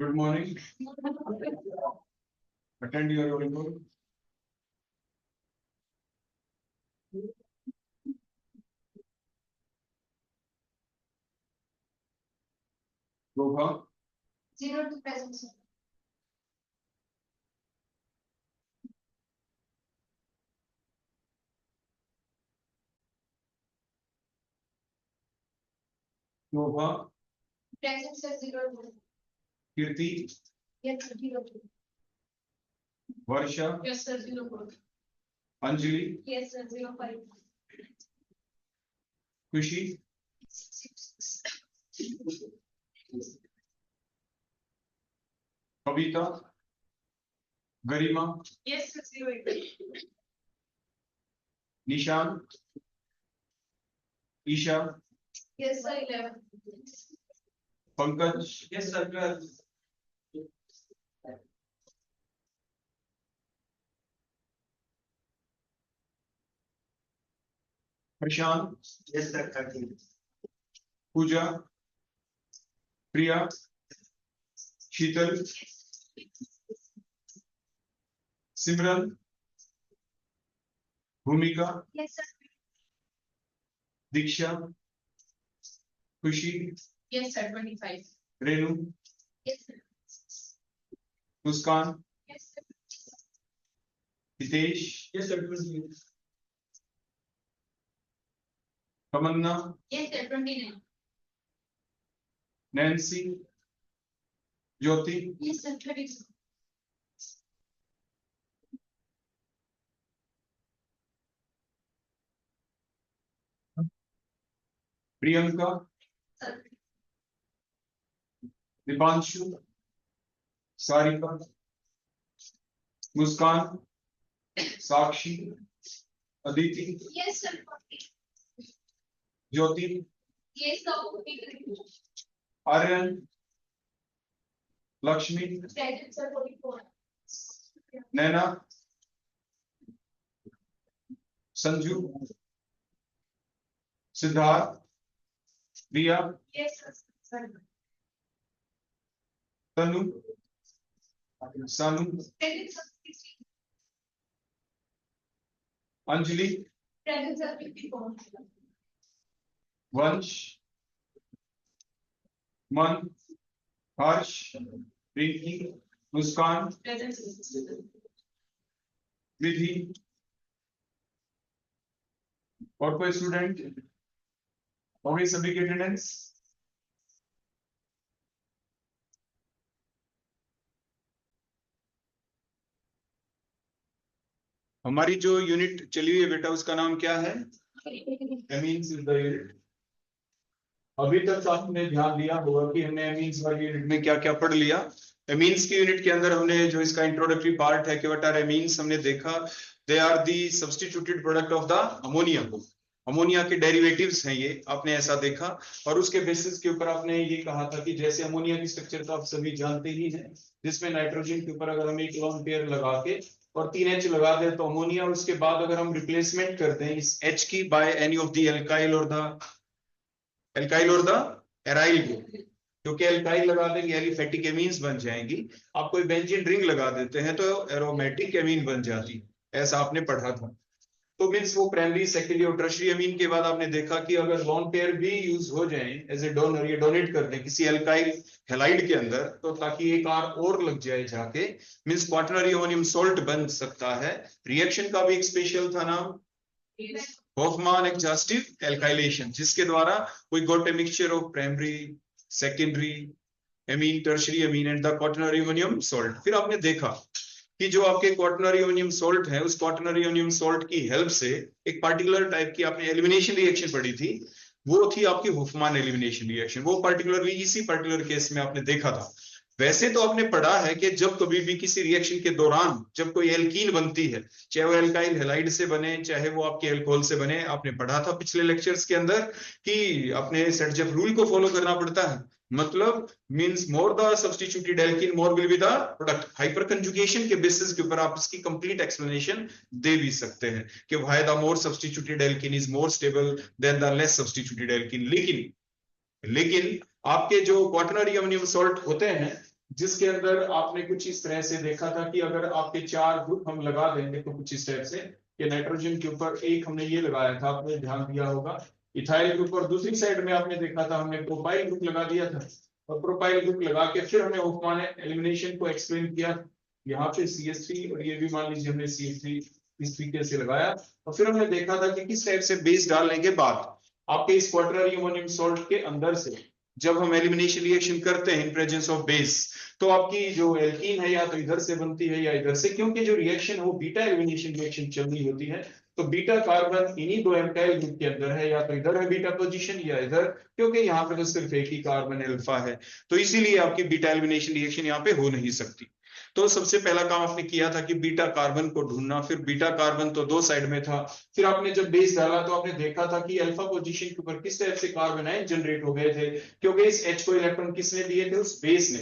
Good morning. Attend your roll call. Gopal. 0 to present, sir. Nova. Present, sir. 0 to. Kirti. Yes, sir. 0 to. Varsha. Yes, sir. 0 to. Anjali. Yes, sir. 0 5. Kushi. Kavita. Garima. Yes, sir. 0 8. Nishan. Isha. Yes, sir. 11. Pankaj. Yes, sir. 12. Prashant. Yes, sir. 13. Pooja. Priya. Sheetal. Simran. Bhumika. Yes, sir. Diksha. Kushi. Yes, sir. 25. Renu. Yes, sir. Muskan. Yes, sir. Hitesh. Yes, sir. 20. Tamanna. Yes, sir. 29. Nancy. Jyoti. Yes, sir. 32. Priyanka. Sir. Dipanshu. Sarika. Muskan. Sakshi. Aditi. Yes, sir. 40. Jyoti. Yes, sir. 43. Aryan. Lakshmi. Present, sir. 44. Naina. Sanju. Siddharth. Priya. Yes, sir. Sir. Tanu. Sanu. Present, sir. 60. Anjali. Present, sir. 54. Vansh. Man. Harsh. Rinki. Muskan. Present, sir. विधि और कोई student हो गई सभी की attendance? हमारी जो unit चली हुई है बेटा उसका नाम क्या है? Amines is the unit. अभी तक आपने ध्यान दिया होगा कि हमने एमीन्स वाली यूनिट में क्या क्या पढ़ लिया। एमीन्स की यूनिट के अंदर हमने जो इसका इंट्रोडक्टरी पार्ट है कि व्हाट आर एमीन्स हमने देखा। They are the substituted product of the ammonia को, अमोनिया के डेरिवेटिव्स हैं ये, आपने ऐसा देखा। और उसके बेसिस के ऊपर आपने ये कहा था कि जैसे अमोनिया की स्ट्रक्चर तो आप सभी जानते ही हैं, जिसमें नाइट्रोजन के ऊपर अगर हम एक लोन पेयर लगा के और 3H लगा दें तो अमोनिया, उसके बाद अगर हम रिप्लेसमेंट करते हैं इस H की by any of the alkyl और द एराइल को, क्योंकि एल्काइल लगा देंगे एलिफेटिक एमीन्स बन जाएंगी। आप कोई बेंजीन रिंग लगा देते हैं तो एरोमेटिक एमीन बन जाती, ऐसा आपने पढ़ा था। तो मीन्स वो प्राइमरी, सेकेंडरी और टर्शियरी अमीन के बाद आपने देखा कि अगर लॉन पेयर भी यूज हो जाए एज ए डोनर, ये डोनेट कर दें किसी एल्काइल हैलाइड के अंदर, तो ताकि एक आर और लग जाए जाके, मीन्स क्वाटरनरी अमोनियम सोल्ट बन सकता है। रिएक्शन का भी एक स्पेशल था नाम, होफमान एग्जॉस्टिव एल्काइलेशन, जिसके द्वारा we got a mixture of primary, secondary amine, tertiary amine and the quaternary ammonium salt. फिर आपने देखा कि जो आपके क्वाटरनरी अमोनियम सोल्ट है, उस क्वाटरनरी अमोनियम सोल्ट की हेल्प से एक पार्टिकुलर टाइप की आपने एलिमिनेशन रिएक्शन पढ़ी थी, वो थी आपकी होफमान एलिमिनेशन रिएक्शन। वो पार्टिकुलरली इसी पर्टिकुलर केस में आपने देखा था। वैसे तो आपने पढ़ा है कि जब कभी भी किसी रिएक्शन के दौरान जब कोई एल्कीन बनती है, चाहे वो एल्काइल हैलाइड से बने चाहे वो आपके अल्कोहल से बने, आपने पढ़ा था पिछले लेक्चर्स के अंदर कि अपने सर्जेफ रूल को फॉलो करना पड़ता है। मतलब means more the substituted alkene more will be the product. Hyper conjugation के बेसिस के ऊपर आप इसकी कंप्लीट एक्सप्लेनेशन दे भी सकते हैं कि why the more substituted alkene is more stable then the less substituted alkene. लेकिन आपके जो क्वाटरनरी अमोनियम सॉल्ट होते हैं जिसके अंदर आपने कुछ इस तरह से देखा था कि अगर आपके 4 ग्रुप हम लगा देंगे तो कुछ इस टाइप से, कि नाइट्रोजन के ऊपर एक हमने ये लगाया था, आपने ध्यान दिया होगा इथाइल ग्रुप, और दूसरी साइड में आपने देखा था हमने प्रोपाइल ग्रुप लगा दिया था, और प्रोपाइल ग्रुप लगा के फिर हमने होफमान एलिमिनेशन को एक्सप्लेन किया। यहाँ पे CH3 और ये भी मान लीजिए हमने CH3 इस तरीके से लगाया, और फिर हमने देखा था कि किस टाइप से बेस डालने के बाद आपके इस क्वार्टनरी अमोनियम सॉल्ट के अंदर से जब हम एलिमिनेशन रिएक्शन करते हैं इन प्रेजेंस ऑफ बेस, तो आपकी जो एल्कीन है या तो इधर से बनती है या इधर से, क्योंकि जो रिएक्शन है वो बीटा एलिमिनेशन रिएक्शन चल रही होती है, तो बीटा कार्बन इन्हीं 2 एल्काइल ग्रुप के अंदर है, या तो इधर है बीटा पोजीशन या इधर, क्योंकि यहाँ पे तो सिर्फ एक ही कार्बन अल्फा है, तो इसीलिए आपकी बीटा एलिमिनेशन रिएक्शन यहाँ पे हो नहीं सकती। तो सबसे पहला काम आपने किया था कि बीटा कार्बन को ढूंढना, फिर बीटा कार्बन तो 2 साइड में था, फिर आपने जब बेस डाला तो आपने देखा था कि अल्फा पोजीशन के ऊपर किस टाइप से कार्बन आयन जनरेट हो गए थे, क्योंकि इस H को इलेक्ट्रॉन किसने दिए थे, उस बेस ने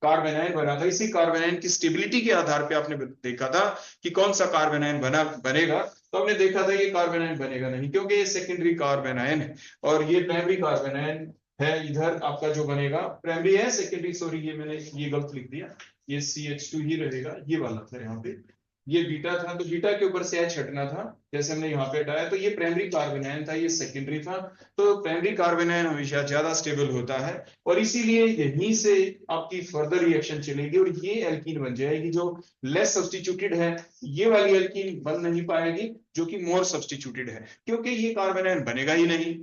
कार्बन आयन बना था। इसी कार्बन आयन की स्टेबिलिटी के आधार पे आपने देखा था कि कौन सा कार्बन आयन बनेगा, तो हमने देखा था ये कार्बन आयन बनेगा नहीं, क्योंकि ये सेकेंडरी कार्बन आयन है और ये प्राइमरी कार्बन आयन है। इधर आपका जो बनेगा प्राइमरी है, सेकेंडरी सॉरी ये मैंने ये गलत लिख दिया, ये CH2 ही रहेगा, ये वाला था यहाँ पे, ये बीटा था, तो बीटा के ऊपर से H हटना था, जैसे हमने यहाँ पे हटाया, तो ये प्राइमरी कार्बन आयन था, ये सेकेंडरी था, तो प्राइमरी कार्बन आयन हमेशा ज्यादा स्टेबल होता है, और इसीलिए यहीं से आपकी फर्दर रिएक्शन चलेगी और ये एल्कीन बन जाएगी जो लेस सब्स्टिट्यूटेड है, ये वाली एल्कीन बन नहीं पाएगी जो कि मोर सब्स्टिट्यूटेड है, क्योंकि ये कार्बन आयन बनेगा ही नहीं,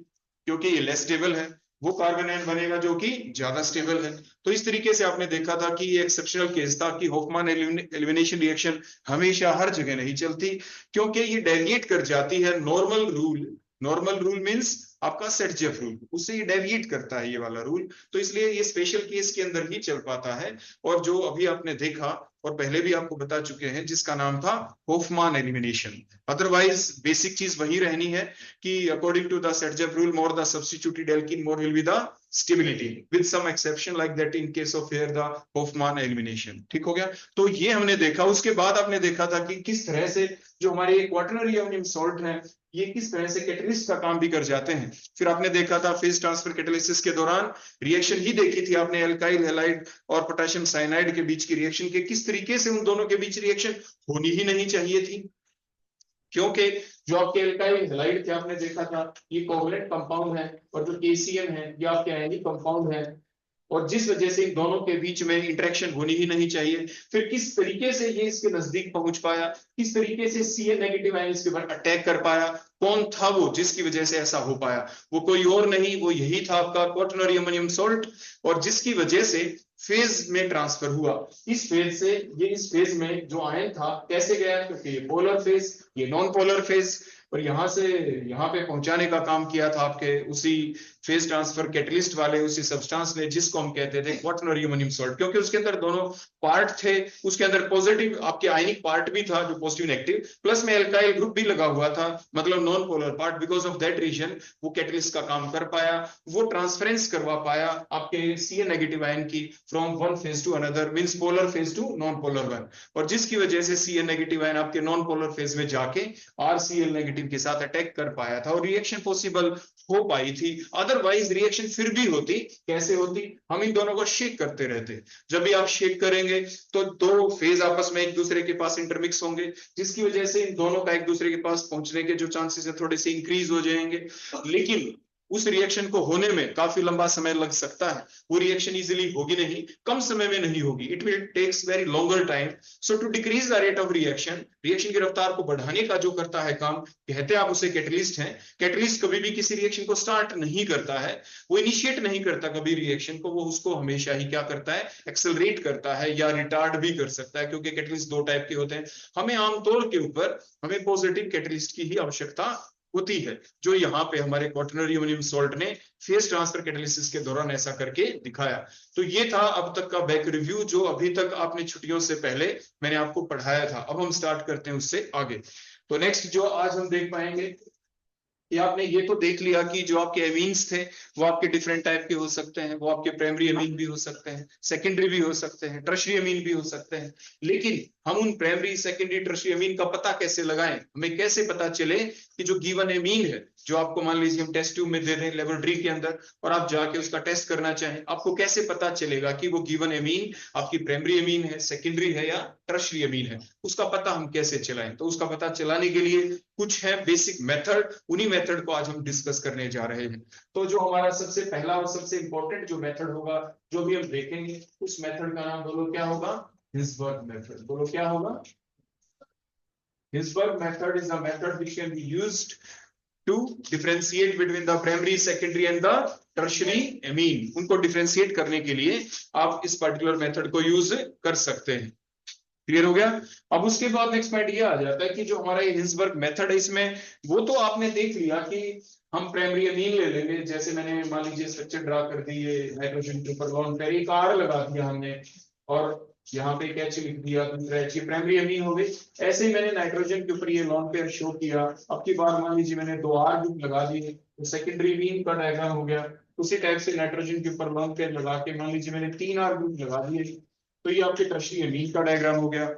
क्योंकि ये लेस स्टेबल है, वो कार्बन आयन बनेगा जो कि ज्यादा स्टेबल है। तो इस तरीके से आपने देखा था कि ये एक्सेप्शनल केस था कि होफमान एलिमिनेशन रिएक्शन हमेशा हर जगह नहीं चलती, क्योंकि ये डेविएट कर जाती है normal rule. Normal rule means आपका सेट-जेफ रूल, उससे ये डेविएट करता है ये वाला रूल, तो इसलिए ये स्पेशल केस के अंदर ही चल पाता है। और जो अभी आपने देखा और पहले भी आपको बता चुके हैं, जिसका नाम था होफमान एलिमिनेशन, अदरवाइज बेसिक चीज वही रहनी है कि according to the Saytzeff rule more the substituted alkene more will be the stability, with some exception like that in case of here the Hofmann elimination. ठीक हो गया, तो ये हमने देखा। उसके बाद आपने देखा था कि किस तरह से जो हमारे क्वार्टनरी अमोनियम सॉल्ट है ये किस तरह से कैटलिस्ट का काम भी कर जाते हैं। फिर आपने देखा था फेज ट्रांसफर कैटालिसिस के दौरान रिएक्शन ही देखी थी आपने, एल्काइल हैलाइड और पोटेशियम साइनाइड के बीच की रिएक्शन के किस तरीके से उन दोनों के बीच रिएक्शन होनी ही नहीं चाहिए थी, क्योंकि जो आपके एल्काइल हैलाइड थे आपने देखा था ये कोवलेंट कंपाउंड है, और जो KCl है ये आपके आयनिक कंपाउंड है, और जिस वजह से इन दोनों के बीच में इंटरेक्शन होनी ही नहीं चाहिए। फिर किस तरीके से ये इसके नजदीक पहुंच पाया, किस तरीके से Cl नेगेटिव आयन इसके ऊपर अटैक कर पाया, कौन था वो जिसकी वजह से ऐसा हो पाया, वो कोई और नहीं, वो यही था आपका क्वार्टनरी अमोनियम सॉल्ट, और जिसकी वजह से फेज में ट्रांसफर हुआ। इस फेज से ये इस फेज में जो आयन था कैसे गया, क्योंकि ये पोलर फेज ये नॉन पोलर फेज, और यहां से यहां पे पहुंचाने का काम किया था आपके उसी फेज ट्रांसफर कैटलिस्ट वाले उसी सब्सटेंस ने, जिसको हम कहते थे क्वार्टनरी अमोनियम सॉल्ट, क्योंकि उसके अंदर दोनों पार्ट थे, उसके अंदर पॉजिटिव आपके आयनिक पार्ट भी था जो पॉजिटिव नेगेटिव, प्लस में एल्काइल ग्रुप भी लगा हुआ था, मतलब non polar part. Because of that reason वो कैटलिस्ट का काम कर पाया, वो ट्रांसफरेंस करवा पाया आपके Cl नेगेटिव आयन की from one phase two another, means polar phase two non polar one, और जिसकी वजह से Cl नेगेटिव आयन आपके नॉन पोलर फेज में जाके RCl नेगेटिव के साथ अटैक कर पाया था और रिएक्शन पॉसिबल हो पाई थी। अदरवाइज रिएक्शन फिर भी होती, कैसे होती, हम इन दोनों को शेक करते रहते। जब भी आप शेक करेंगे तो दो फेज आपस में एक दूसरे के पास इंटरमिक्स होंगे, जिसकी वजह से इन दोनों का एक दूसरे के पास पहुंचने के जो चांसेस है थोड़े से इंक्रीज हो जाएंगे, लेकिन उस रिएक्शन को होने में काफी लंबा समय लग सकता है। वो रिएक्शन इजीली होगी नहीं, कम समय में नहीं होगी, it will takes very longer time. So to decrease the rate of reaction, reaction की रफ्तार को बढ़ाने का जो करता है काम, कहते हैं आप उसे कैटलिस्ट है। कैटलिस्ट कभी भी किसी रिएक्शन को स्टार्ट नहीं करता है, वो इनिशिएट नहीं करता कभी रिएक्शन को, वो उसको हमेशा ही क्या करता है, एक्सेलरेट करता है या रिटार्ड भी कर सकता है, क्योंकि कैटलिस्ट दो टाइप के होते हैं। हमें आमतौर के ऊपर हमें पॉजिटिव कैटलिस्ट की ही आवश्यकता होती है, जो यहाँ पे हमारे क्वार्टनरी अमोनियम सॉल्ट ने फेज ट्रांसफर कैटालिसिस के दौरान ऐसा करके दिखाया। तो ये था अब तक का बैक रिव्यू, जो अभी तक आपने छुट्टियों से पहले मैंने आपको पढ़ाया था। अब हम स्टार्ट करते हैं उससे आगे। तो नेक्स्ट जो आज हम देख पाएंगे ये आपने ये तो देख लिया कि जो आपके एमीन्स थे वो आपके डिफरेंट टाइप के हो सकते हैं, वो आपके प्राइमरी एमीन भी हो सकते हैं, सेकेंडरी भी हो सकते हैं, टर्शियरी एमीन भी हो सकते हैं। लेकिन हम उन प्राइमरी सेकेंडरी टर्शियरी एमीन का पता कैसे लगाएं, हमें कैसे पता चले कि जो गिवन एमीन है, जो आपको मान लीजिए हम टेस्ट ट्यूब में दे दें लेबोरेटरी के अंदर और आप जाके उसका टेस्ट करना चाहें, आपको कैसे पता चलेगा कि वो गिवन एमीन आपकी प्राइमरी एमीन है, सेकेंडरी है या टर्शियरी एमीन है, उसका पता हम कैसे चलाएं। तो उसका पता चलाने के लिए कुछ है बेसिक मेथड, उन्हीं मेथड को आज हम डिस्कस करने जा रहे हैं। तो जो हमारा सबसे पहला और सबसे इंपॉर्टेंट जो मेथड होगा, जो भी हम देखेंगे, उस मेथड का नाम बोलो क्या होगा, हिल्सबर्ग मेथड। बोलो क्या होगा, Hilsberg method is a method which can be used to differentiate between the primary, secondary and the tertiary amine। उनको डिफरेंशिएट करने के लिए आप इस पर्टिकुलर मेथड को यूज कर सकते हैं। क्लियर हो गया। अब उसके बाद नेक्स्ट पॉइंट ये आ जाता है कि जो हमारा ये हिल्सबर्ग मेथड है, इसमें वो तो आपने देख लिया कि हम प्राइमरी अमीन ले लेंगे, जैसे मैंने मान लीजिए स्ट्रक्चर ड्रा कर दिए, नाइट्रोजन के ऊपर लॉन पेयर एक आर लगा दिया हमने और यहाँ पे एक एच लिख दिया, दूसरा एच, प्राइमरी अमीन हो गई। ऐसे ही मैंने नाइट्रोजन के ऊपर ये लॉन पेयर शो किया, अब की बार मान लीजिए मैंने दो आर ग्रुप लगा दिए, तो सेकेंडरी अमीन का डायग्राम हो गया। उसी टाइप से नाइट्रोजन के ऊपर लॉन पेयर लगा के मान लीजिए मैंने तीन आर ग्रुप लगा दिए, तो ये आपके टर्शियरी अमीन का डायग्राम हो गया।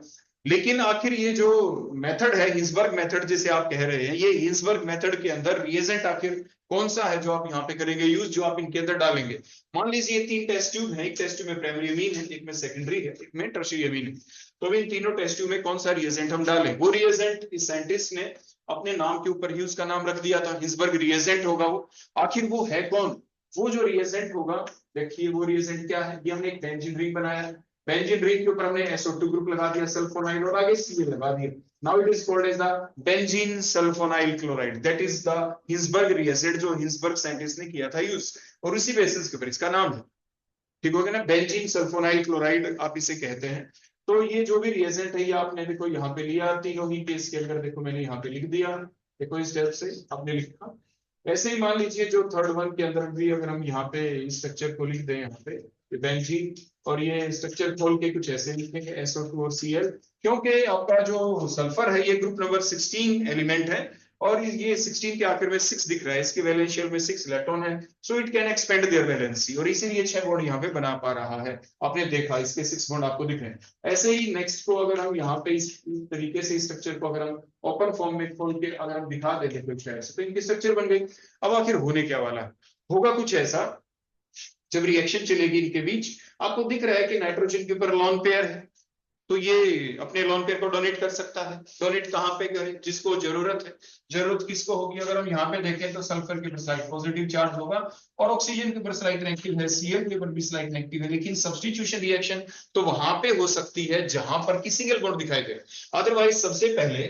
लेकिन आखिर ये जो मेथड है हिल्सबर्ग मेथड जिसे आप कह रहे हैं, ये हिल्सबर्ग मेथड के अंदर रिएजेंट आखिर कौन सा है जो आप यहाँ पे करेंगे यूज, जो आप इनके अंदर डालेंगे। मान लीजिए ये तीन टेस्ट ट्यूब है, एक टेस्ट ट्यूब में प्राइमरी अमीन है, एक में सेकेंडरी है, एक में टर्शियरी अमीन है। तो इन तीनों टेस्ट ट्यूब में कौन सा रिएजेंट हम डालें, वो रिएजेंट इस साइंटिस्ट ने अपने नाम के ऊपर ही उसका नाम रख दिया था, हिल्सबर्ग रिएजेंट होगा वो। आखिर वो है कौन, वो जो रिएजेंट होगा, देखिए वो रिएजेंट क्या है, ये हमने एक बेंजीन रिंग बनाया है, बेंजीन रिंग के ऊपर हमने SO2 ग्रुप लगा दिया, सल्फोनाइल और आगे Cl लगा दिया। Now it is called as the benzene sulfonyl chloride, that is the Hinsberg reagent जो हिल्सबर्ग साइंटिस्ट ने किया था यूज, और उसी बेसिस के ऊपर इसका नाम है। ठीक हो गया ना, बेंजीन सल्फोनाइल क्लोराइड आप इसे कहते हैं। तो ये जो भी रिएजेंट है ये आपने देखो यहाँ पे लिया, तीनों ही केस के अंदर देखो मैंने यहाँ पे लिख दिया, देखो इस टाइप से आपने लिखा। ऐसे ही मान लीजिए जो थर्ड वन के अंदर भी अगर हम यहाँ पे इस स्ट्रक्चर को लिख दें, यहाँ पे बेंजीन, और ये स्ट्रक्चर खोल के कुछ ऐसे लिखेंगे SO2 और Cl, क्योंकि आपका जो सल्फर है ये ग्रुप नंबर 16 एलिमेंट है और ये 16 के आखिर में 6 दिख रहा है, इसके वैलेंशियल में 6 इलेक्ट्रॉन है, so it can expand their valency, और इसीलिए 6 बॉन्ड यहाँ पे बना पा रहा है। आपने देखा इसके 6 बॉन्ड आपको दिख रहे हैं। ऐसे ही नेक्स्ट को अगर हम यहाँ पे इस तरीके से स्ट्रक्चर को अगर हम ओपन फॉर्म में खोल के अगर हम दिखा देते कुछ ऐसे, तो इनकी स्ट्रक्चर बन गई। अब आखिर होने क्या वाला है, होगा कुछ ऐसा, जब रिएक्शन चलेगी इनके बीच, आपको दिख रहा है कि नाइट्रोजन के ऊपर लॉन पेयर है, तो ये अपने लॉन पेयर को डोनेट कर सकता है। डोनेट कहाँ पे करे, जिसको जरूरत है। जरूरत किसको होगी, अगर हम यहाँ पे देखें तो सल्फर के ऊपर स्लाइड पॉजिटिव चार्ज होगा और ऑक्सीजन के ऊपर स्लाइड नेगेटिव है, Cl के ऊपर भी स्लाइड नेगेटिव है, लेकिन सब्स्टिट्यूशन रिएक्शन तो वहां पे हो सकती है जहां पर कि सिंगल बॉन्ड दिखाई दे। अदरवाइज सबसे पहले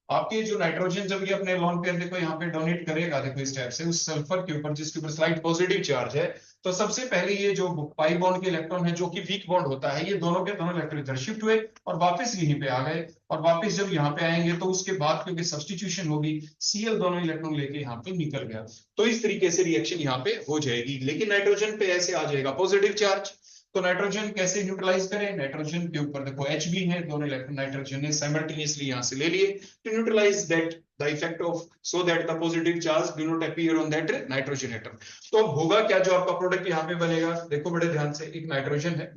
आपके जो नाइट्रोजन जब ये अपने लॉन पेयर देखो यहाँ पे डोनेट करेगा, देखो इस टाइप से उस सल्फर के ऊपर जिसके ऊपर स्लाइड पॉजिटिव चार्ज है, तो सबसे पहले ये जो पाई बॉन्ड के इलेक्ट्रॉन है जो कि वीक बॉन्ड होता है, ये दोनों के दोनों इलेक्ट्रॉन इधर शिफ्ट हुए और वापस यहीं पे आ गए, और वापस जब यहाँ पे आएंगे तो उसके बाद क्योंकि सब्स्टिट्यूशन होगी, Cl दोनों इलेक्ट्रॉन लेके यहाँ पे निकल गया, तो इस तरीके से रिएक्शन यहाँ पे हो जाएगी। लेकिन नाइट्रोजन पे ऐसे आ जाएगा पॉजिटिव चार्ज, तो नाइट्रोजन कैसे न्यूट्रलाइज करें, नाइट्रोजन के ऊपर देखो H भी है, दोनों इलेक्ट्रॉन नाइट्रोजन ने साइमल्टेनियसली यहाँ से ले लिए to neutralize that the effect of so that the positive charge do not appear on that nitrogen atom। तो अब होगा क्या, जो आपका प्रोडक्ट यहाँ पे बनेगा, देखो बड़े ध्यान से, एक नाइट्रोजन है,